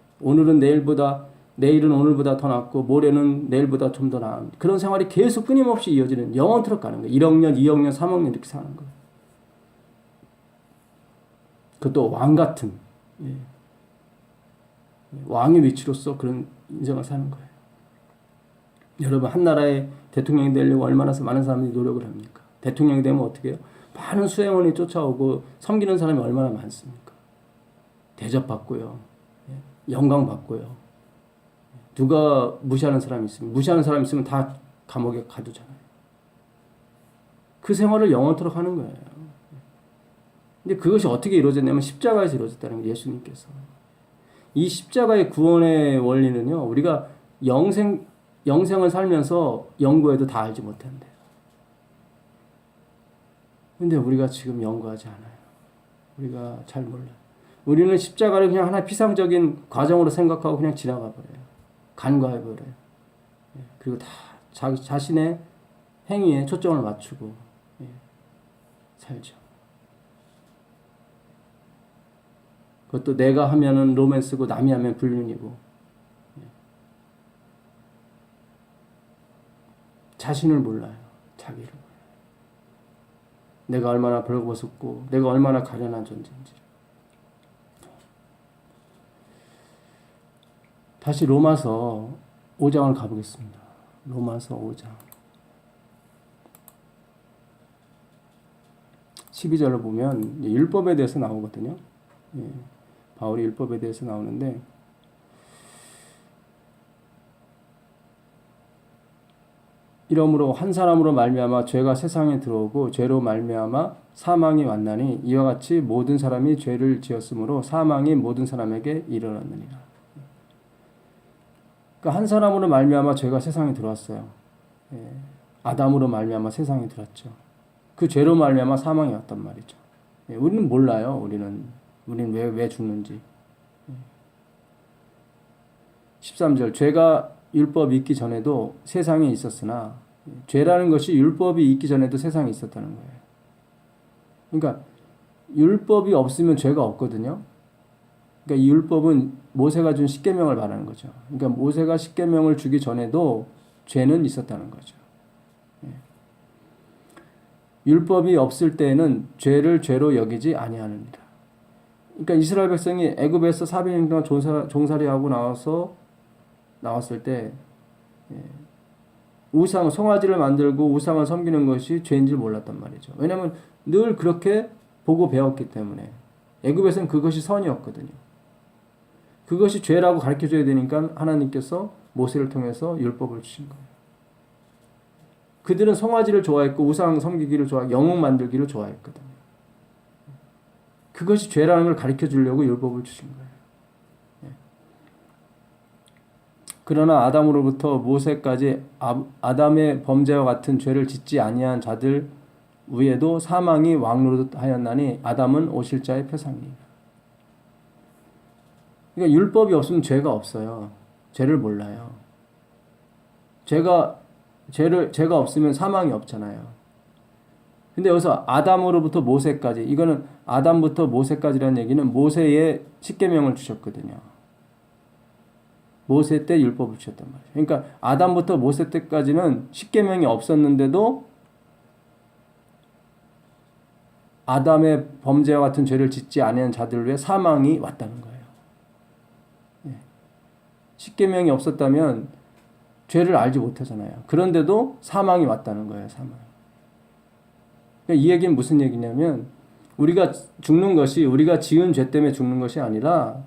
내일은 오늘보다 더 낫고 모레는 내일보다 좀 더 나은 그런 생활이 계속 끊임없이 이어지는, 영원토록 가는 거예요. 1억 년, 2억 년, 3억 년 이렇게 사는 거예요. 그것도 왕 같은 예. 왕의 위치로서 그런 인생을 사는 거예요. 여러분, 한 나라의 대통령이 되려고 얼마나 많은 사람들이 노력을 합니까? 대통령이 되면 어떻게 해요? 많은 수행원이 쫓아오고 섬기는 사람이 얼마나 많습니까? 대접받고요. 영광 받고요. 누가 무시하는 사람이 있으면, 무시하는 사람이 있으면 다 감옥에 가두잖아요. 그 생활을 영원토록 하는 거예요. 근데 그것이 어떻게 이루어졌냐면 십자가에서 이루어졌다는 거예요. 예수님께서. 이 십자가의 구원의 원리는요, 우리가 영생을 살면서 연구해도 다 알지 못한대요. 근데 우리가 지금 연구하지 않아요. 우리가 잘 몰라요. 우리는 십자가를 그냥 하나의 피상적인 과정으로 생각하고 그냥 지나가 버려요. 간과해 버려요. 그리고 다 자신의 행위에 초점을 맞추고 살죠. 그것도 내가 하면은 로맨스고 남이 하면 불륜이고, 자신을 몰라요. 자기를 몰라요. 내가 얼마나 벌거벗었고 내가 얼마나 가련한 존재인지. 다시 로마서 5장을 가보겠습니다. 로마서 5장 12절로 보면 율법에 대해서 나오거든요. 바울이 율법에 대해서 나오는데, 이러므로 한 사람으로 말미암아 죄가 세상에 들어오고 죄로 말미암아 사망이 왔나니 이와 같이 모든 사람이 죄를 지었으므로 사망이 모든 사람에게 이르렀느니라. 그러니까 한 사람으로 말미암아 죄가 세상에 들어왔어요. 아담으로 말미암아 세상에 들었죠. 그 죄로 말미암아 사망이 왔단 말이죠. 우리는 몰라요. 우리는 왜 죽는지. 13절 죄가 율법이 있기 전에도 세상에 있었으나, 죄라는 것이 율법이 있기 전에도 세상에 있었다는 거예요. 그러니까 율법이 없으면 죄가 없거든요. 그러니까 이 율법은 모세가 준 십계명을 말하는 거죠. 그러니까 모세가 십계명을 주기 전에도 죄는 있었다는 거죠. 율법이 없을 때에는 죄를 죄로 여기지 아니하느니라. 그러니까 이스라엘 백성이 애굽에서 400년 동안 종살이하고 나왔을 때 송아지를 만들고 우상을 섬기는 것이 죄인 줄 몰랐단 말이죠. 왜냐하면 늘 그렇게 보고 배웠기 때문에. 애굽에서는 그것이 선이었거든요. 그것이 죄라고 가르쳐줘야 되니까 하나님께서 모세를 통해서 율법을 주신 거예요. 그들은 송아지를 좋아했고 우상 섬기기를 좋아했고 영웅 만들기를 좋아했거든요. 그것이 죄라는 걸 가르쳐주려고 율법을 주신 거예요. 그러나 아담으로부터 모세까지 아담의 범죄와 같은 죄를 짓지 아니한 자들 위에도 사망이 왕노릇하였나니 아담은 오실자의 표상이니라. 그러니까 율법이 없으면 죄가 없어요. 죄를 몰라요. 죄가 없으면 사망이 없잖아요. 근데 여기서 아담으로부터 모세까지, 이거는 아담부터 모세까지라는 얘기는 모세의 십계명을 주셨거든요. 모세 때 율법을 주셨단 말이에요. 그러니까 아담부터 모세 때까지는 십계명이 없었는데도 아담의 범죄와 같은 죄를 짓지 않은 자들 위해 사망이 왔다는 거예요. 십계명이 없었다면 죄를 알지 못하잖아요. 그런데도 사망이 왔다는 거예요. 사망. 그러니까 이 얘기는 무슨 얘기냐면, 우리가 죽는 것이 우리가 지은 죄 때문에 죽는 것이 아니라,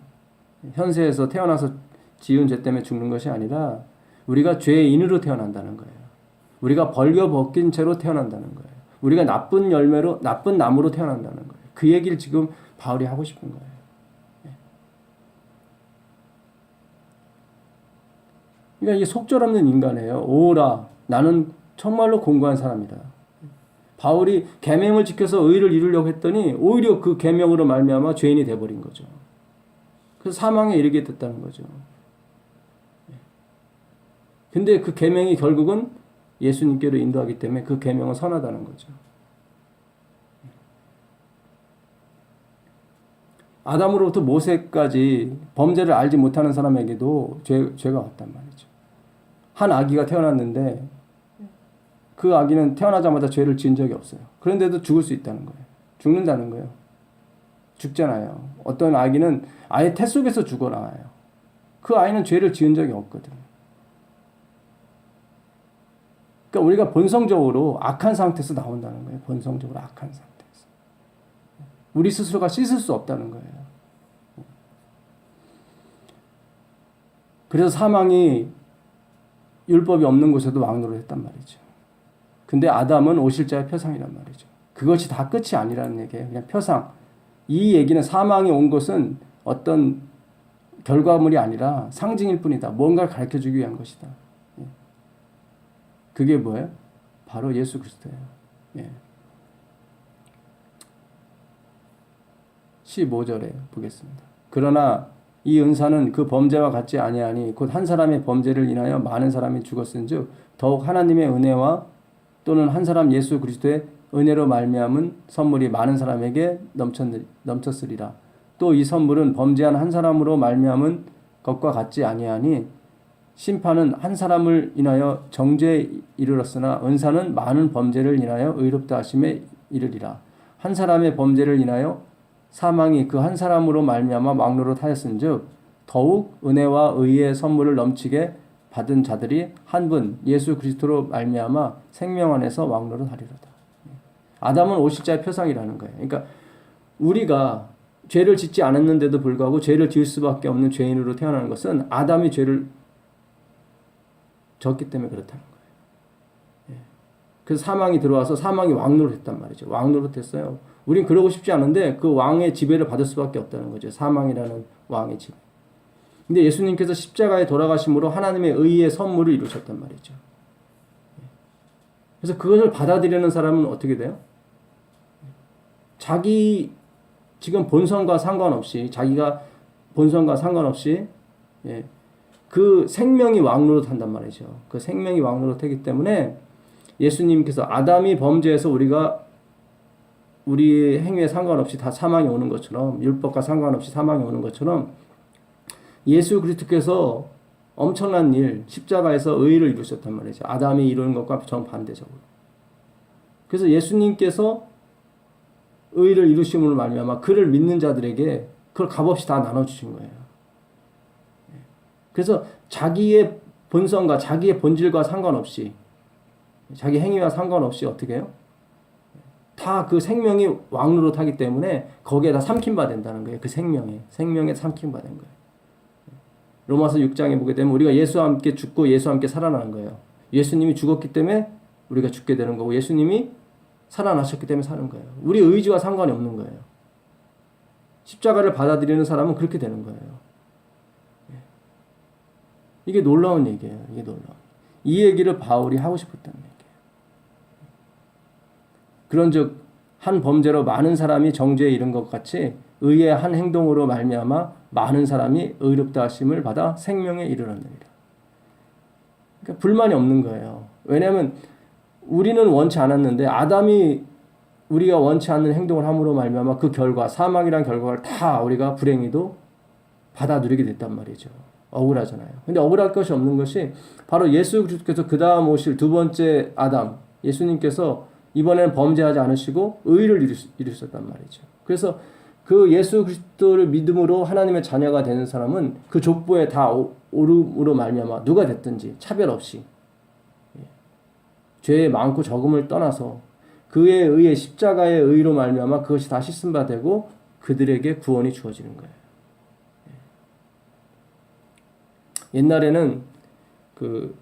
현세에서 태어나서 지은 죄 때문에 죽는 것이 아니라 우리가 죄인으로 태어난다는 거예요. 우리가 벌거벗긴 채로 태어난다는 거예요. 우리가 나쁜 나무로 태어난다는 거예요. 그 얘기를 지금 바울이 하고 싶은 거예요. 그러니까 이게 속절없는 인간이에요. 오라, 나는 정말로 공고한 사람이다. 바울이 계명을 지켜서 의를 이루려고 했더니 오히려 그 계명으로 말미암아 죄인이 돼버린 거죠. 그래서 사망에 이르게 됐다는 거죠. 근데 그 계명이 결국은 예수님께로 인도하기 때문에 그 계명은 선하다는 거죠. 아담으로부터 모세까지 범죄를 알지 못하는 사람에게도 죄가 왔단 말이죠. 한 아기가 태어났는데 그 아기는 태어나자마자 죄를 지은 적이 없어요. 그런데도 죽을 수 있다는 거예요. 죽는다는 거예요. 죽잖아요. 어떤 아기는 아예 태 속에서 죽어나와요. 그 아이는 죄를 지은 적이 없거든요. 그러니까 우리가 본성적으로 악한 상태에서 나온다는 거예요. 본성적으로 악한 상태에서. 우리 스스로가 씻을 수 없다는 거예요. 그래서 사망이 율법이 없는 곳에도 왕노를 했단 말이죠. 근데 아담은 오실자의 표상이란 말이죠. 그것이 다 끝이 아니라는 얘기예요. 그냥 표상. 이 얘기는 사망이 온 것은 어떤 결과물이 아니라 상징일 뿐이다. 뭔가를 가르쳐주기 위한 것이다. 그게 뭐예요? 바로 예수 그리스도예요. 15절에 보겠습니다. 그러나 이 은사는 그 범죄와 같지 아니하니 곧 한 사람의 범죄를 인하여 많은 사람이 죽었은즉 더욱 하나님의 은혜와 또는 한 사람 예수 그리스도의 은혜로 말미암은 선물이 많은 사람에게 넘쳤으리라. 또 이 선물은 범죄한 한 사람으로 말미암은 것과 같지 아니하니 심판은 한 사람을 인하여 정죄에 이르렀으나 은사는 많은 범죄를 인하여 의롭다 하심에 이르리라. 한 사람의 범죄를 인하여 사망이 그 한 사람으로 말미암아 왕노릇하였은즉 더욱 은혜와 의의 선물을 넘치게 받은 자들이 한 분 예수 그리스도로 말미암아 생명 안에서 왕노릇하리로다. 아담은 오실자의 표상이라는 거예요. 그러니까 우리가 죄를 짓지 않았는데도 불구하고 죄를 지을 수밖에 없는 죄인으로 태어나는 것은 아담이 죄를 졌기 때문에 그렇다는 거예요. 그래서 사망이 들어와서 사망이 왕노릇했단 말이죠. 왕노릇했어요. 우린 그러고 싶지 않은데 그 왕의 지배를 받을 수밖에 없다는 거죠. 사망이라는 왕의 지배. 근데 예수님께서 십자가에 돌아가심으로 하나님의 의의 선물을 이루셨단 말이죠. 그래서 그것을 받아들이는 사람은 어떻게 돼요? 자기 지금 본성과 상관없이 자기가 본성과 상관없이 그 생명이 왕노릇한단 말이죠. 그 생명이 왕노릇하기 때문에 예수님께서 아담이 범죄해서 우리가 우리 행위에 상관없이 다 사망이 오는 것처럼 율법과 상관없이 사망이 오는 것처럼 예수 그리스도께서 엄청난 일 십자가에서 의를 이루셨단 말이죠. 아담이 이루는 것과 정반대적으로. 그래서 예수님께서 의를 이루심으로 말미암아 그를 믿는 자들에게 그걸 값없이 다 나눠주신 거예요. 그래서 자기의 본성과 자기의 본질과 상관없이 자기 행위와 상관없이 어떻게 해요? 다 그 생명이 왕노릇하기 때문에 거기에 다 삼킴받 된다는 거예요. 그 생명에 삼킴받은 거예요. 로마서 6장에 보게 되면 우리가 예수와 함께 죽고 예수와 함께 살아나는 거예요. 예수님이 죽었기 때문에 우리가 죽게 되는 거고 예수님이 살아나셨기 때문에 사는 거예요. 우리 의지와 상관이 없는 거예요. 십자가를 받아들이는 사람은 그렇게 되는 거예요. 이게 놀라운 얘기예요. 이게 놀라운. 이 얘기를 바울이 하고 싶었다는 얘기예요. 그런즉 한 범죄로 많은 사람이 정죄에 이른 것 같이 의의 한 행동으로 말미암아 많은 사람이 의롭다 하심을 받아 생명에 이르렀느니라. 그러니까 불만이 없는 거예요. 왜냐하면 우리는 원치 않았는데 아담이 우리가 원치 않는 행동을 함으로 말미암아 그 결과 사망이란 결과를 다 우리가 불행히도 받아 누리게 됐단 말이죠. 억울하잖아요. 근데 억울할 것이 없는 것이 바로 예수 그리스도께서 그 다음 오실 두 번째 아담 예수님께서 이번에는 범죄하지 않으시고 의를 이루셨단 말이죠. 그래서 그 예수 그리스도를 믿음으로 하나님의 자녀가 되는 사람은 그 족보에 다 오름으로 말미암아 누가 됐든지 차별 없이 죄의 많고 적음을 떠나서 그에 의해 십자가의 의로 말미암아 그것이 다 씻음 바 되고 그들에게 구원이 주어지는 거예요. 옛날에는 그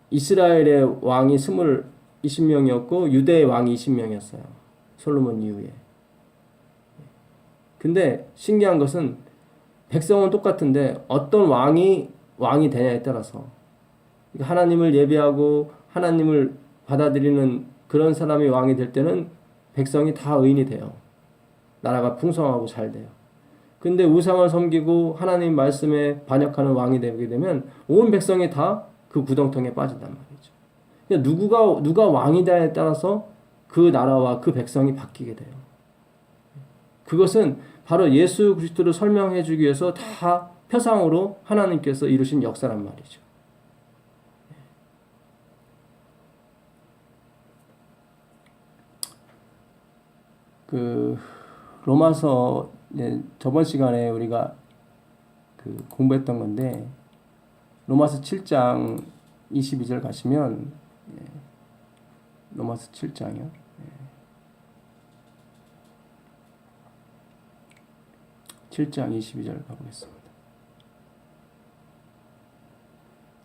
이스라엘의 왕이 20명이었고 유대의 왕이 20명이었어요. 솔로몬 이후에. 근데 신기한 것은 백성은 똑같은데 어떤 왕이 되냐에 따라서 하나님을 예배하고 하나님을 받아들이는 그런 사람이 왕이 될 때는 백성이 다 의인이 돼요. 나라가 풍성하고 잘 돼요. 근데 우상을 섬기고 하나님 말씀에 반역하는 왕이 되게 되면 온 백성이 다 그 구덩텅이에 빠진단 말이죠. 그러니까 누가 왕이다에 따라서 그 나라와 그 백성이 바뀌게 돼요. 그것은 바로 예수 그리스도를 설명해 주기 위해서 다 표상으로 하나님께서 이루신 역사란 말이죠. 그 로마서 저번 시간에 우리가 공부했던 건데 로마서 7장 22절 가시면 로마서 7장이요. 7장 22절 가보겠습니다.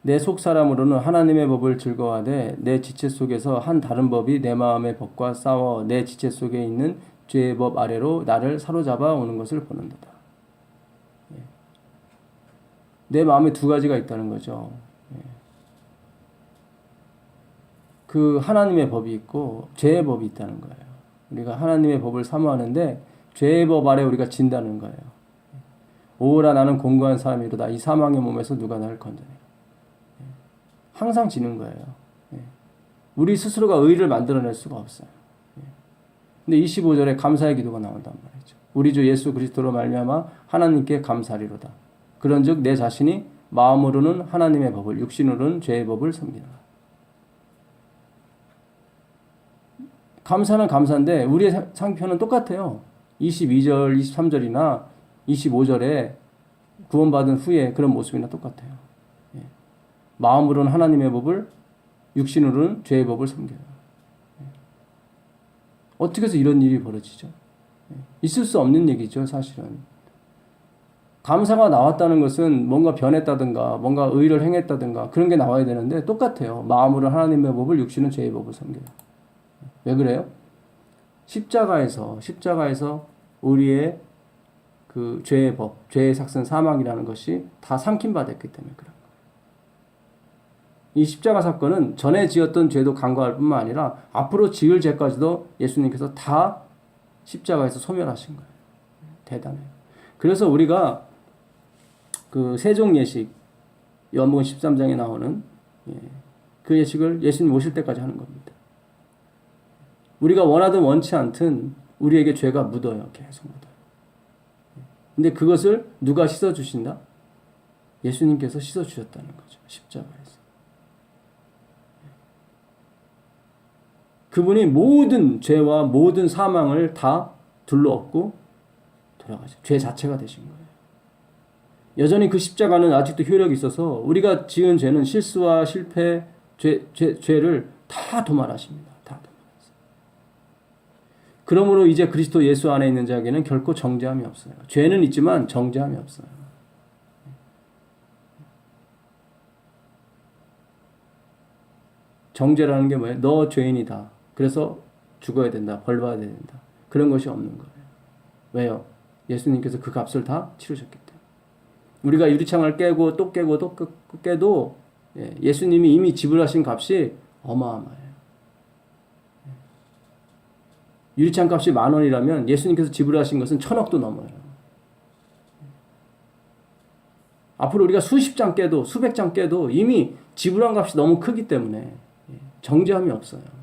내 속 사람으로는 하나님의 법을 즐거워하되 내 지체 속에서 한 다른 법이 내 마음의 법과 싸워 내 지체 속에 있는 죄의 법 아래로 나를 사로잡아 오는 것을 보는도다. 내 마음에 두 가지가 있다는 거죠. 그 하나님의 법이 있고 죄의 법이 있다는 거예요. 우리가 하나님의 법을 사모하는데 죄의 법 아래 우리가 진다는 거예요. 오라 나는 공고한 사람이로다. 이 사망의 몸에서 누가 나를 건져내라. 항상 지는 거예요. 우리 스스로가 의를 만들어낼 수가 없어요. 근데 25절에 감사의 기도가 나온단 말이죠. 우리 주 예수 그리스도로 말미암아 하나님께 감사리로다. 그런즉 내 자신이 마음으로는 하나님의 법을 육신으로는 죄의 법을 섬기노라. 감사는 감사인데 우리의 상표는 똑같아요. 22절, 23절이나 25절에 구원받은 후에 그런 모습이나 똑같아요. 마음으로는 하나님의 법을 육신으로는 죄의 법을 섬겨요. 어떻게 해서 이런 일이 벌어지죠? 있을 수 없는 얘기죠, 사실은. 감사가 나왔다는 것은 뭔가 변했다든가 뭔가 의를 행했다든가 그런 게 나와야 되는데 똑같아요. 마음으로 하나님의 법을 육신은 죄의 법을 섬겨요. 왜 그래요? 십자가에서 우리의 그 죄의 법, 죄의 삭슨 사망이라는 것이 다 삼킴받았기 때문에 그래요. 이 십자가 사건은 전에 지었던 죄도 간과할 뿐만 아니라 앞으로 지을 죄까지도 예수님께서 다 십자가에서 소멸하신 거예요. 대단해요. 그래서 우리가 그 세종 예식, 요한복음 13장에 나오는 그 예식을 예수님 오실 때까지 하는 겁니다. 우리가 원하든 원치 않든 우리에게 죄가 묻어요. 계속 묻어요. 근데 그것을 누가 씻어주신다? 예수님께서 씻어주셨다는 거죠. 십자가에서. 그분이 모든 죄와 모든 사망을 다 둘러엎고 돌아가죠. 죄 자체가 되신 거예요. 여전히 그 십자가는 아직도 효력이 있어서 우리가 지은 죄는 실수와 실패, 죄를 다 도말하십니다. 다 도말하세요. 그러므로 이제 그리스도 예수 안에 있는 자에게는 결코 정죄함이 없어요. 죄는 있지만 정죄함이 없어요. 정죄라는 게 뭐예요? 너 죄인이다. 그래서 죽어야 된다. 벌 받아야 된다. 그런 것이 없는 거예요. 왜요? 예수님께서 그 값을 다 치르셨기 때문에. 우리가 유리창을 깨고 또 깨고 또 깨도 예수님이 이미 지불하신 값이 어마어마해요. 유리창 값이 10,000원이라면 예수님께서 지불하신 것은 1,000억도 넘어요. 앞으로 우리가 수십 장 깨도 수백 장 깨도 이미 지불한 값이 너무 크기 때문에 정죄함이 없어요.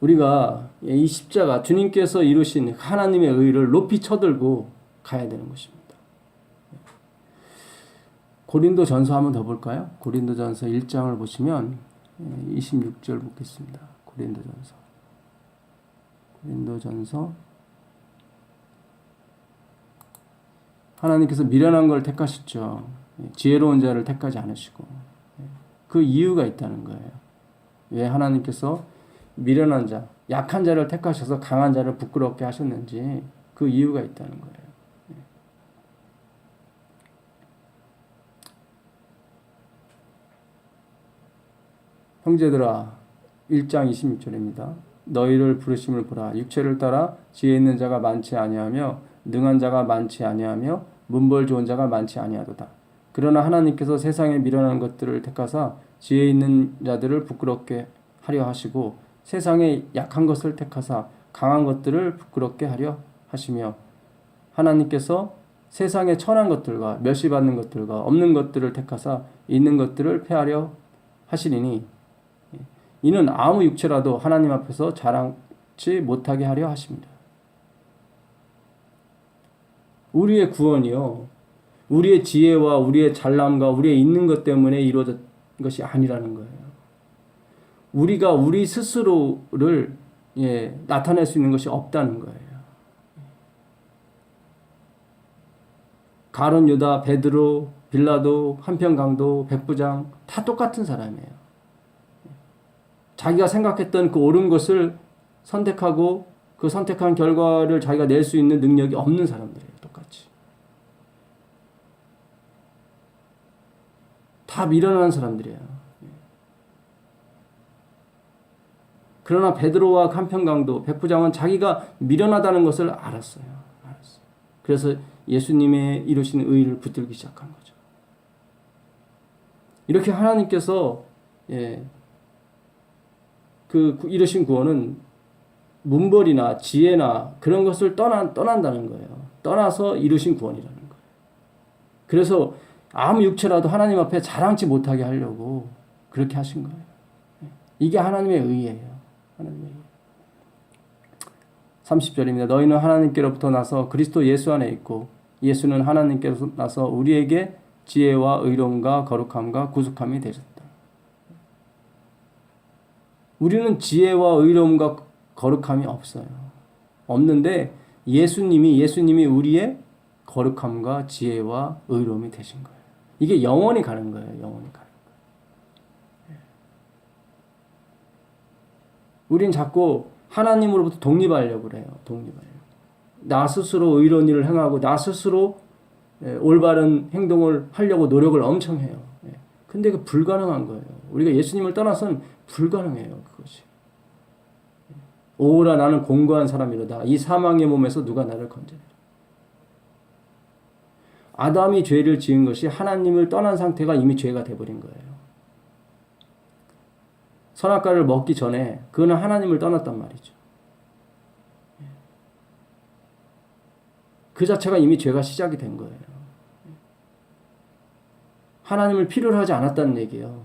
우리가 이 십자가 주님께서 이루신 하나님의 의를 높이 쳐들고 가야 되는 것입니다. 고린도전서 한번 더 볼까요? 고린도전서 1장을 보시면 26절 보겠습니다. 고린도전서 하나님께서 미련한 걸 택하셨죠. 지혜로운 자를 택하지 않으시고 그 이유가 있다는 거예요. 왜 하나님께서 미련한 자, 약한 자를 택하셔서 강한 자를 부끄럽게 하셨는지 그 이유가 있다는 거예요. 형제들아 1장 26절입니다. 너희를 부르심을 보라. 육체를 따라 지혜 있는 자가 많지 아니하며 능한 자가 많지 아니하며 문벌 좋은 자가 많지 아니하도다. 그러나 하나님께서 세상에 미련한 것들을 택하사 지혜 있는 자들을 부끄럽게 하려 하시고 세상에 약한 것을 택하사 강한 것들을 부끄럽게 하려 하시며 하나님께서 세상에 천한 것들과 멸시받는 것들과 없는 것들을 택하사 있는 것들을 폐하려 하시리니 이는 아무 육체라도 하나님 앞에서 자랑치 못하게 하려 하십니다. 우리의 구원이요, 우리의 지혜와 우리의 잘남과 우리의 있는 것 때문에 이루어진 것이 아니라는 거예요. 우리가 우리 스스로를 나타낼 수 있는 것이 없다는 거예요. 가룟 유다, 베드로, 빌라도, 한평강도, 백부장 다 똑같은 사람이에요. 자기가 생각했던 그 옳은 것을 선택하고 그 선택한 결과를 자기가 낼 수 있는 능력이 없는 사람들이에요. 똑같이. 다 미련한 사람들이에요. 그러나 베드로와 한평강도, 백부장은 자기가 미련하다는 것을 알았어요. 그래서 예수님의 이루신 의를 붙들기 시작한 거죠. 이렇게 하나님께서 그 이루신 구원은 문벌이나 지혜나 그런 것을 떠난다는 거예요. 떠나서 이루신 구원이라는 거예요. 그래서 아무 육체라도 하나님 앞에 자랑치 못하게 하려고 그렇게 하신 거예요. 이게 하나님의 의예요. 하나님의 의. 30절입니다. 너희는 하나님께로부터 나서 그리스도 예수 안에 있고 예수는 하나님께로서 나서 우리에게 지혜와 의로움과 거룩함과 구속함이 되셨다. 우리는 지혜와 의로움과 거룩함이 없어요. 없는데 예수님이 우리의 거룩함과 지혜와 의로움이 되신 거예요. 이게 영원히 가는 거예요. 영원히 가는 거예요. 우린 자꾸 하나님으로부터 독립하려고 그래요. 나 스스로 의로운 일을 행하고 나 스스로 올바른 행동을 하려고 노력을 엄청 해요. 근데 그 불가능한 거예요. 우리가 예수님을 떠나서는 불가능해요. 그것이. 오라 나는 공고한 사람이로다. 이 사망의 몸에서 누가 나를 건져내리라. 아담이 죄를 지은 것이 하나님을 떠난 상태가 이미 죄가 돼버린 거예요. 선악과를 먹기 전에 그는 하나님을 떠났단 말이죠. 그 자체가 이미 죄가 시작이 된 거예요. 하나님을 필요로 하지 않았다는 얘기예요.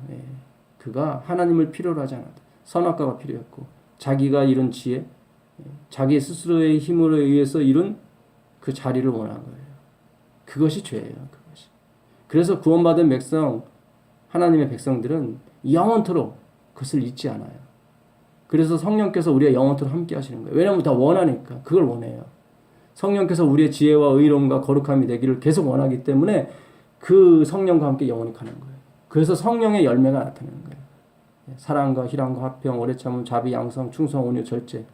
그가 하나님을 필요로 하지 않았다. 선악과가 필요했고 자기가 이룬 지혜, 자기 스스로의 힘으로 의해서 이룬 그 자리를 원한 거예요. 그것이 죄예요. 그것이. 그래서 구원받은 백성, 하나님의 백성들은 영원토록 그것을 잊지 않아요. 그래서 성령께서 우리가 영원토록 함께 하시는 거예요. 왜냐하면 다 원하니까. 그걸 원해요. 성령께서 우리의 지혜와 의로움과 거룩함이 되기를 계속 원하기 때문에 그 성령과 함께 영원히 가는 거예요. 그래서 성령의 열매가 나타나는 거예요. 사랑과 희랑과 화평, 오래 참음, 자비, 양성, 충성, 온유, 절제.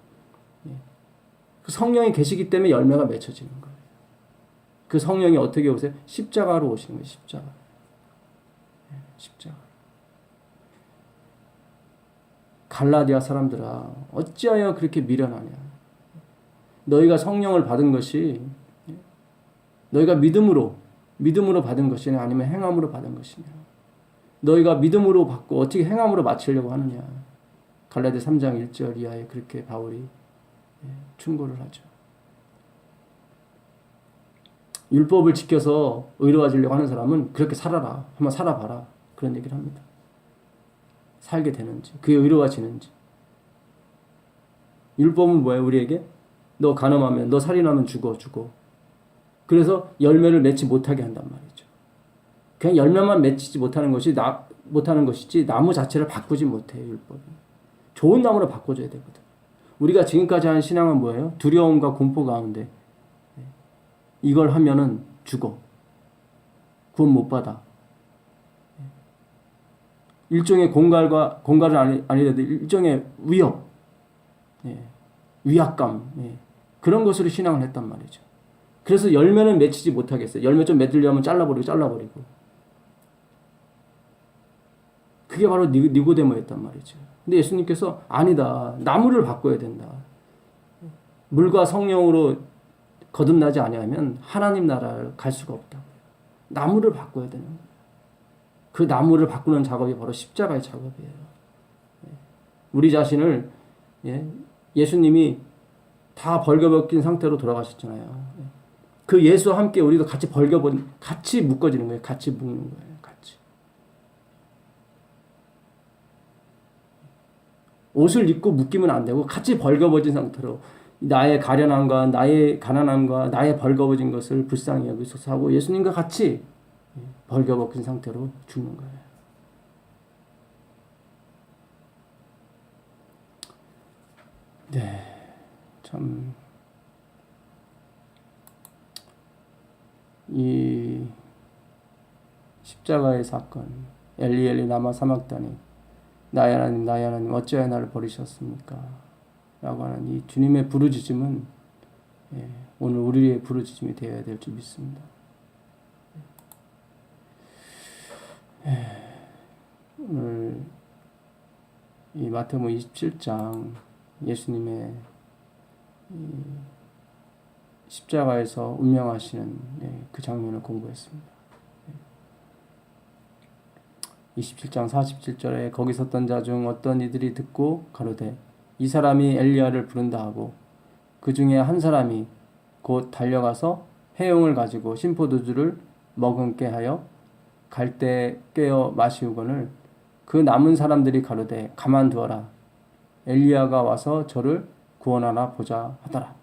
그 성령이 계시기 때문에 열매가 맺혀지는 거예요. 그 성령이 어떻게 오세요? 십자가로 오시는 거예요. 십자가. 십자가. 갈라디아 사람들아 어찌하여 그렇게 미련하냐. 너희가 성령을 받은 것이 너희가 믿음으로 받은 것이냐 아니면 행함으로 받은 것이냐. 너희가 믿음으로 받고 어떻게 행함으로 마치려고 하느냐. 갈라디아 3장 1절 이하에 그렇게 바울이 충고를 하죠. 율법을 지켜서 의로워지려고 하는 사람은 그렇게 살아라. 한번 살아봐라. 그런 얘기를 합니다. 살게 되는지 그게 의로워지는지. 율법은 뭐예요? 우리에게 너 간음하면 너 살인하면 죽어. 그래서 열매를 맺지 못하게 한단 말이죠. 그냥 열매만 맺지 못하는 것이지 나무 자체를 바꾸지 못해요. 율법은. 좋은 나무로 바꿔줘야 되거든. 우리가 지금까지 한 신앙은 뭐예요? 두려움과 공포 가운데 이걸 하면은 죽어. 구원 못 받아. 일종의 공갈은 아니라도 일종의 위협, 위압감, 그런 것으로 신앙을 했단 말이죠. 그래서 열매는 맺히지 못하겠어요. 열매 좀 맺으려면 잘라버리고. 그게 바로 니고데모였단 말이죠. 근데 예수님께서 아니다. 나무를 바꿔야 된다. 물과 성령으로 거듭나지 아니하면 하나님 나라를 갈 수가 없다. 나무를 바꿔야 되는 거예요. 그 나무를 바꾸는 작업이 바로 십자가의 작업이에요. 우리 자신을 예수님이 다 벌거벗긴 상태로 돌아가셨잖아요. 그 예수와 함께 우리도 같이 같이 묶어지는 거예요. 같이 묶는 거예요. 같이. 옷을 입고 묶이면 안 되고 같이 벌거벗은 상태로 나의 가련함과 나의 가난함과 나의 벌거벗은 것을 불쌍히 여기소서 하고 예수님과 같이 벌거벗은 상태로 죽는 거예요. 참, 이 십자가의 사건, 엘리 엘리 라마 사막다니, 나의 하나님 나의 하나님 어찌하여 나를 버리셨습니까? 라고 하는 이 주님의 부르짖음은 오늘 우리의 부르짖음이 되어야 될 줄 믿습니다. 오늘 이 마태복음 27장 예수님의 십자가에서 운명하시는 그 장면을 공부했습니다. 27장 47절에 거기 섰던 자 중 어떤 이들이 듣고 가로되 이 사람이 엘리야를 부른다 하고 그 중에 한 사람이 곧 달려가서 해용을 가지고 신포도주를 머금게 하여 갈대 깨어 마시우거늘 그 남은 사람들이 가로되 가만두어라 엘리야가 와서 저를 구원하나 보자 하더라.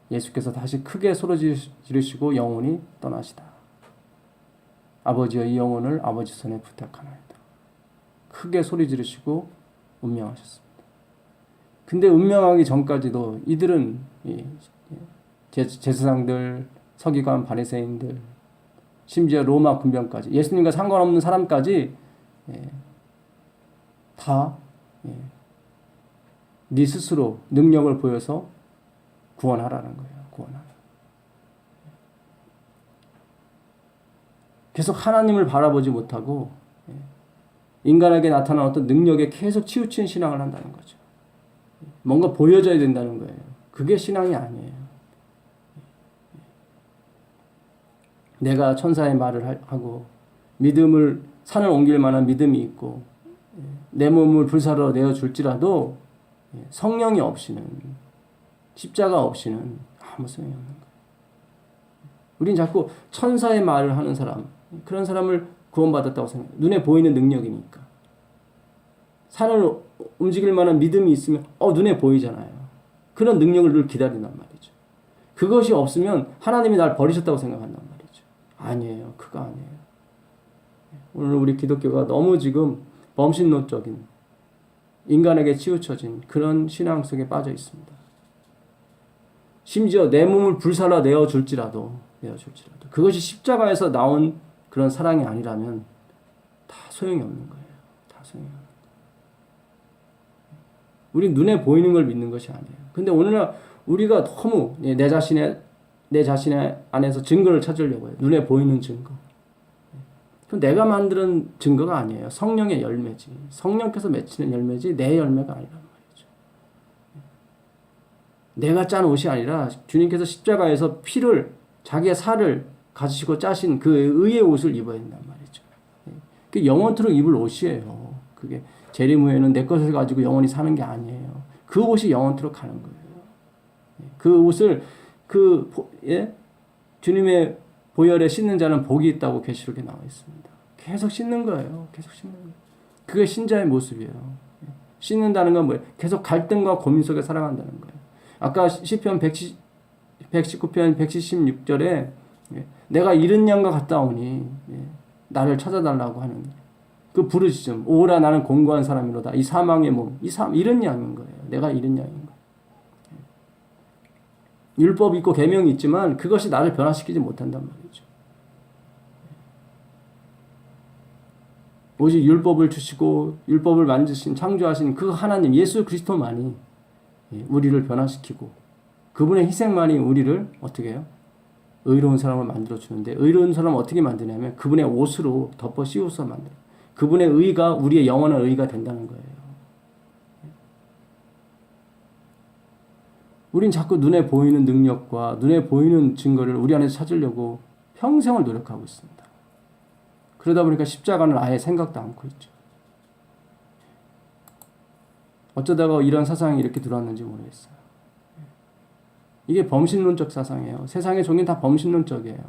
예수께서 다시 크게 소리 지르시고 영혼이 떠나시다. 아버지여 이 영혼을 아버지 손에 부탁하나이다. 크게 소리 지르시고 운명하셨습니다. 근데 운명하기 전까지도 이들은 제사장들, 서기관, 바리새인들, 심지어 로마 군병까지 예수님과 상관없는 사람까지 다 네 스스로 능력을 보여서 구원하라는 거예요. 구원하라. 계속 하나님을 바라보지 못하고 인간에게 나타난 어떤 능력에 계속 치우친 신앙을 한다는 거죠. 뭔가 보여져야 된다는 거예요. 그게 신앙이 아니에요. 내가 천사의 말을 하고 믿음을 산을 옮길 만한 믿음이 있고 내 몸을 불사로 내어줄지라도 성령이 없이는 십자가 없이는 아무 소용이 없는 거예요. 우린 자꾸 천사의 말을 하는 사람 그런 사람을 구원받았다고 생각해요. 눈에 보이는 능력이니까. 산을 움직일 만한 믿음이 있으면 눈에 보이잖아요. 그런 능력을 늘 기다린단 말이죠. 그것이 없으면 하나님이 날 버리셨다고 생각한단 말이죠. 아니에요. 그거 아니에요. 오늘 우리 기독교가 너무 지금 범신론적인 인간에게 치우쳐진 그런 신앙 속에 빠져 있습니다. 심지어 내 몸을 불살라 내어줄지라도 그것이 십자가에서 나온 그런 사랑이 아니라면 다 소용이 없는 거예요. 다 소용이 없는 거예요. 우리 눈에 보이는 걸 믿는 것이 아니에요. 근데 오늘날 우리가 너무 내 자신의 안에서 증거를 찾으려고 해요. 눈에 보이는 증거. 내가 만드는 증거가 아니에요. 성령의 열매지. 성령께서 맺히는 열매지 내 열매가 아니란 말이죠. 내가 짠 옷이 아니라 주님께서 십자가에서 피를 자기의 살을 가지시고 짜신 그 의의 옷을 입어야 된단 말이죠. 그 영원토록 입을 옷이에요. 그게 재림 후에는 내 것을 가지고 영원히 사는 게 아니에요. 그 옷이 영원토록 가는 거예요. 그 옷을 주님의 보혈에 씻는 자는 복이 있다고 계시록에 나와 있습니다. 계속 씻는 거예요. 계속 씻는 거예요. 그게 신자의 모습이에요. 씻는다는 건 뭐예요? 계속 갈등과 고민 속에 살아간다는 거예요. 아까 시편 119편 176절에 내가 이른 양과 같다오니 나를 찾아달라고 하는 그 부르짖음. 오라 나는 공고한 사람이로다. 이 사망의 몸. 이른 양인 거예요. 내가 이른 양인 거예요. 율법이 있고 계명이 있지만 그것이 나를 변화시키지 못한단 말이죠. 오직 율법을 주시고 율법을 만드신 창조하신 그 하나님 예수 그리스도만이 우리를 변화시키고 그분의 희생만이 우리를 어떻게 해요? 의로운 사람을 만들어주는데 의로운 사람을 어떻게 만드냐면 그분의 옷으로 덮어 씌워서 만들어요. 그분의 의가 우리의 영원한 의가 된다는 거예요. 우린 자꾸 눈에 보이는 능력과 눈에 보이는 증거를 우리 안에서 찾으려고 평생을 노력하고 있습니다. 그러다 보니까 십자가는 아예 생각도 않고 있죠. 어쩌다가 이런 사상이 이렇게 들어왔는지 모르겠어요. 이게 범신론적 사상이에요. 세상의 종교는 다 범신론적이에요.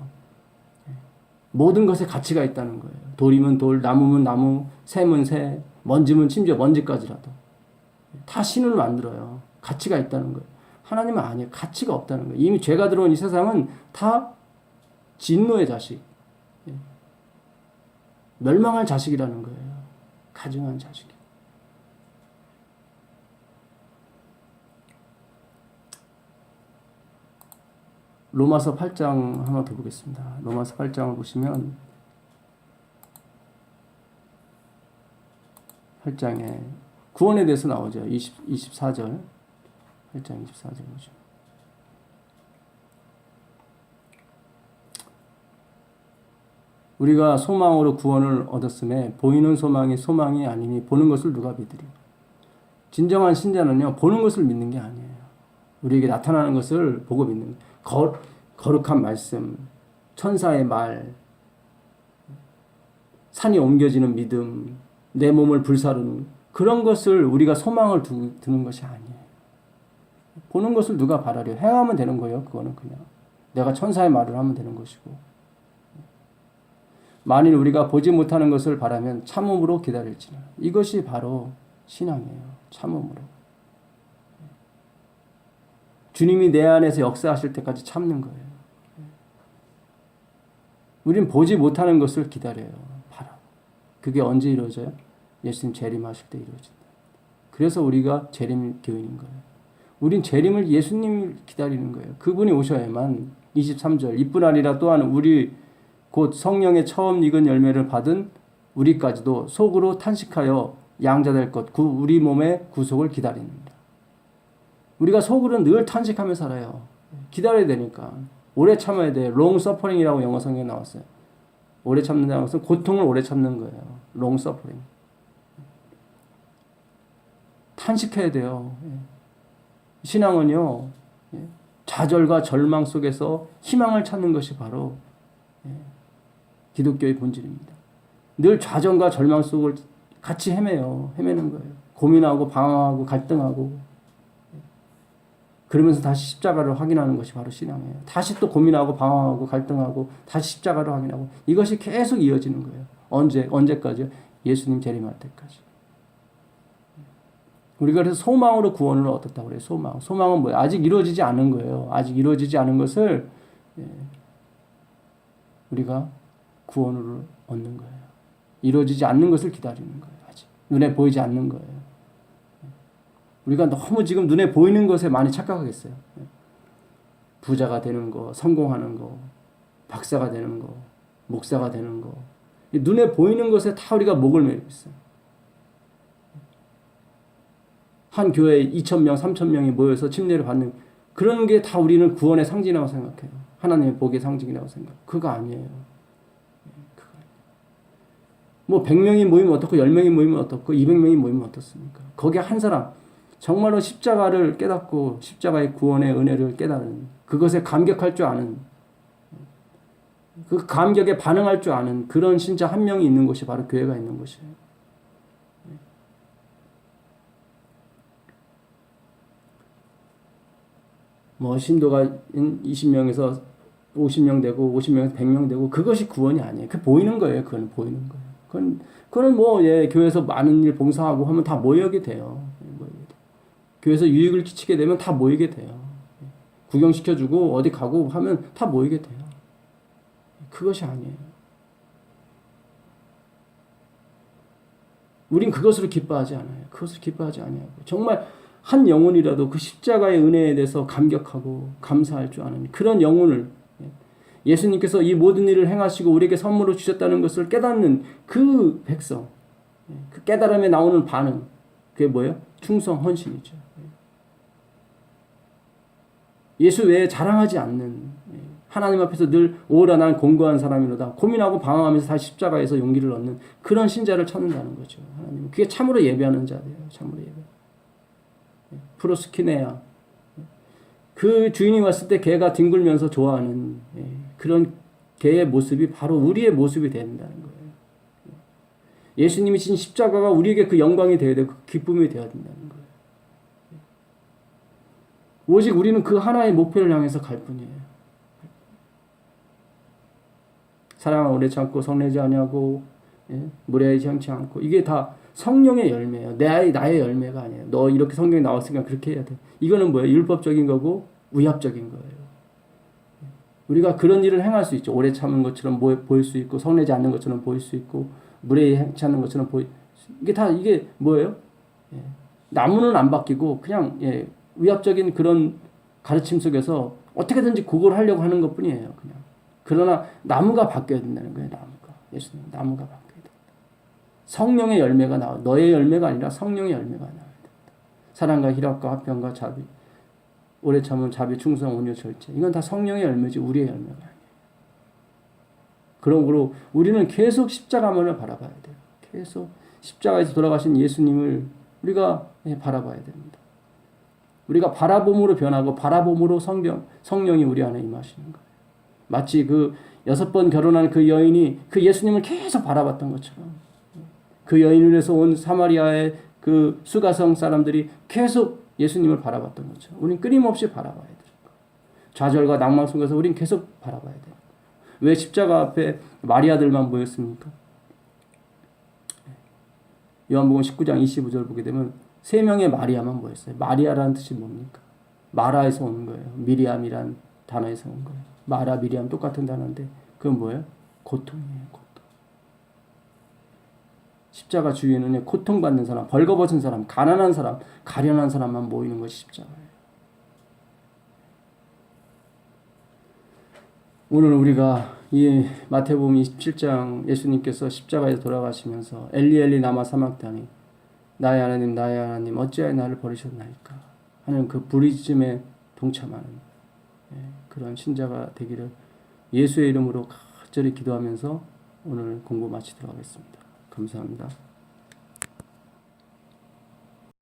모든 것에 가치가 있다는 거예요. 돌이면 돌, 나무면 나무, 새면 새, 먼지면 심지어 먼지까지라도. 다 신을 만들어요. 가치가 있다는 거예요. 하나님은 아니에요. 가치가 없다는 거예요. 이미 죄가 들어온 이 세상은 다 진노의 자식. 멸망할 자식이라는 거예요. 가증한 자식. 로마서 8장 하나 더 보겠습니다. 로마서 8장을 보시면 8장에 구원에 대해서 나오죠. 24절 8장 24절 보죠. 우리가 소망으로 구원을 얻었음에 보이는 소망이 아니니 보는 것을 누가 믿으리요. 진정한 신자는요, 보는 것을 믿는 게 아니에요. 우리에게 나타나는 것을 보고 믿는 거룩한 말씀, 천사의 말, 산이 옮겨지는 믿음, 내 몸을 불사르는 그런 것을 우리가 소망을 두는 것이 아니에요. 보는 것을 누가 바라려. 행하면 되는 거예요. 그거는 그냥 내가 천사의 말을 하면 되는 것이고, 만일 우리가 보지 못하는 것을 바라면 참음으로 기다릴지라. 이것이 바로 신앙이에요. 참음으로. 주님이 내 안에서 역사하실 때까지 참는 거예요. 우린 보지 못하는 것을 기다려요. 바라. 그게 언제 이루어져요? 예수님 재림하실 때 이루어진다. 그래서 우리가 재림 교인인 거예요. 우린 재림을 예수님을 기다리는 거예요. 그분이 오셔야만. 23절 이뿐 아니라 또한 우리 곧 성령의 처음 익은 열매를 받은 우리까지도 속으로 탄식하여 양자될 것, 우리 몸의 구속을 기다립니다. 우리가 속으로 늘 탄식하며 살아요. 기다려야 되니까. 오래 참아야 돼. long suffering이라고 영어 성경에 나왔어요. 오래 참는다는 것은 고통을 오래 참는 거예요. long suffering. 탄식해야 돼요. 신앙은요, 좌절과 절망 속에서 희망을 찾는 것이 바로 기독교의 본질입니다. 늘 좌절과 절망 속을 같이 헤매는 거예요. 고민하고 방황하고 갈등하고, 그러면서 다시 십자가를 확인하는 것이 바로 신앙이에요. 다시 또 고민하고 방황하고 갈등하고 다시 십자가를 확인하고, 이것이 계속 이어지는 거예요. 언제까지요? 예수님 재림할 때까지. 우리가 그래서 소망으로 구원을 얻었다고 그래요. 소망은 뭐예요? 아직 이루어지지 않은 거예요. 아직 이루어지지 않은 것을 우리가 구원을 얻는 거예요. 이루어지지 않는 것을 기다리는 거예요. 아직 눈에 보이지 않는 거예요. 우리가 너무 지금 눈에 보이는 것에 많이 착각하겠어요. 부자가 되는 거, 성공하는 거, 박사가 되는 거, 목사가 되는 거, 눈에 보이는 것에 다 우리가 목을 매고 있어요. 한 교회에 2,000명, 3,000명이 모여서 침례를 받는 그런 게 다 우리는 구원의 상징이라고 생각해요. 하나님의 복의 상징이라고 생각. 그거 아니에요. 뭐 100명이 모이면 어떻고 10명이 모이면 어떻고 200명이 모이면 어떻습니까? 거기에 한 사람 정말로 십자가를 깨닫고 십자가의 구원의 은혜를 깨닫는, 그것에 감격할 줄 아는, 그 감격에 반응할 줄 아는 그런 신자 한 명이 있는 곳이 바로 교회가 있는 곳이에요. 뭐 신도가 20명에서 50명 되고 50명에서 100명 되고 그것이 구원이 아니에요. 그 보이는 거예요. 그건 보이는 거예요. 그건 뭐 교회에서 많은 일 봉사하고 하면 다 모이게 돼요. 교회에서 유익을 끼치게 되면 다 모이게 돼요. 구경시켜주고 어디 가고 하면 다 모이게 돼요. 그것이 아니에요. 우린 그것으로 기뻐하지 않아요. 그것을 기뻐하지 아니하고 정말 한 영혼이라도 그 십자가의 은혜에 대해서 감격하고 감사할 줄 아는 그런 영혼을, 예수님께서 이 모든 일을 행하시고 우리에게 선물로 주셨다는 것을 깨닫는 그 백성, 그 깨달음에 나오는 반응, 그게 뭐예요? 충성, 헌신이죠. 예수 외에 자랑하지 않는, 하나님 앞에서 늘 오라 난 공고한 사람이로다 고민하고 방황하면서 다시 십자가에서 용기를 얻는 그런 신자를 찾는다는 거죠. 하나님, 그게 참으로 예배하는 자들이에요. 참으로 예배. 프로스키네야, 그 주인이 왔을 때 개가 뒹굴면서 좋아하는 그런 개의 모습이 바로 우리의 모습이 된다는 거예요. 예수님이 진 십자가가 우리에게 그 영광이 되어야 되고 그 기쁨이 되어야 된다는 거예요. 오직 우리는 그 하나의 목표를 향해서 갈 뿐이에요. 사랑을 오래 참고 성내지 아니하고 무례하지 않고, 이게 다 성령의 열매예요. 나의 열매가 아니에요. 너 이렇게 성경에 나왔으니까 그렇게 해야 돼. 이거는 뭐예요? 율법적인 거고 위압적인 거예요. 우리가 그런 일을 행할 수 있죠. 오래 참은 것처럼 보일 수 있고, 성내지 않는 것처럼 보일 수 있고, 무례하지 않는 것처럼 이게 뭐예요? 나무는 안 바뀌고 그냥 위압적인 그런 가르침 속에서 어떻게든지 그걸 하려고 하는 것뿐이에요. 그냥. 그러나 나무가 바뀌어야 된다는 거예요. 나무가. 예수님 나무가 바뀌어야 된다. 성령의 열매가 나와. 너의 열매가 아니라 성령의 열매가 나와야 된다. 사랑과 희락과 화평과 자비, 오래 참은 자비, 충성, 온유, 절제. 이건 다 성령의 열매지 우리의 열매가 아니에요. 그러므로 우리는 계속 십자가만을 바라봐야 돼요. 계속 십자가에서 돌아가신 예수님을 우리가 바라봐야 됩니다. 우리가 바라봄으로 변하고 바라봄으로 성령이 우리 안에 임하시는 거예요. 마치 그 6번 결혼한 그 여인이 그 예수님을 계속 바라봤던 것처럼 그 여인을 해서 온 사마리아의 그 수가성 사람들이 계속 예수님을 바라봤던 것처럼 우리는 끊임없이 바라봐야 돼요. 좌절과 낭만 속에서 우리는 계속 바라봐야 돼요. 왜 십자가 앞에 마리아들만 모였습니까? 요한복음 19장 25절 보게 되면 3명의 마리아만 모였어요. 마리아라는 뜻이 뭡니까? 마라에서 오는 거예요. 미리암이란 단어에서 온 거예요. 마라, 미리암 똑같은 단어인데 그건 뭐예요? 고통이에요. 고통. 십자가 주위에는 고통받는 사람, 벌거벗은 사람, 가난한 사람, 가련한 사람만 모이는 것이 십자가예요. 오늘 우리가 이 마태복음 27장 예수님께서 십자가에 돌아가시면서 엘리 엘리 라마 사막다니 나의 하나님 어찌하여 나를 버리셨나이까 하는 그 부르짖음에 동참하는 그런 신자가 되기를 예수의 이름으로 간절히 기도하면서 오늘 공부 마치도록 하겠습니다. 감사합니다.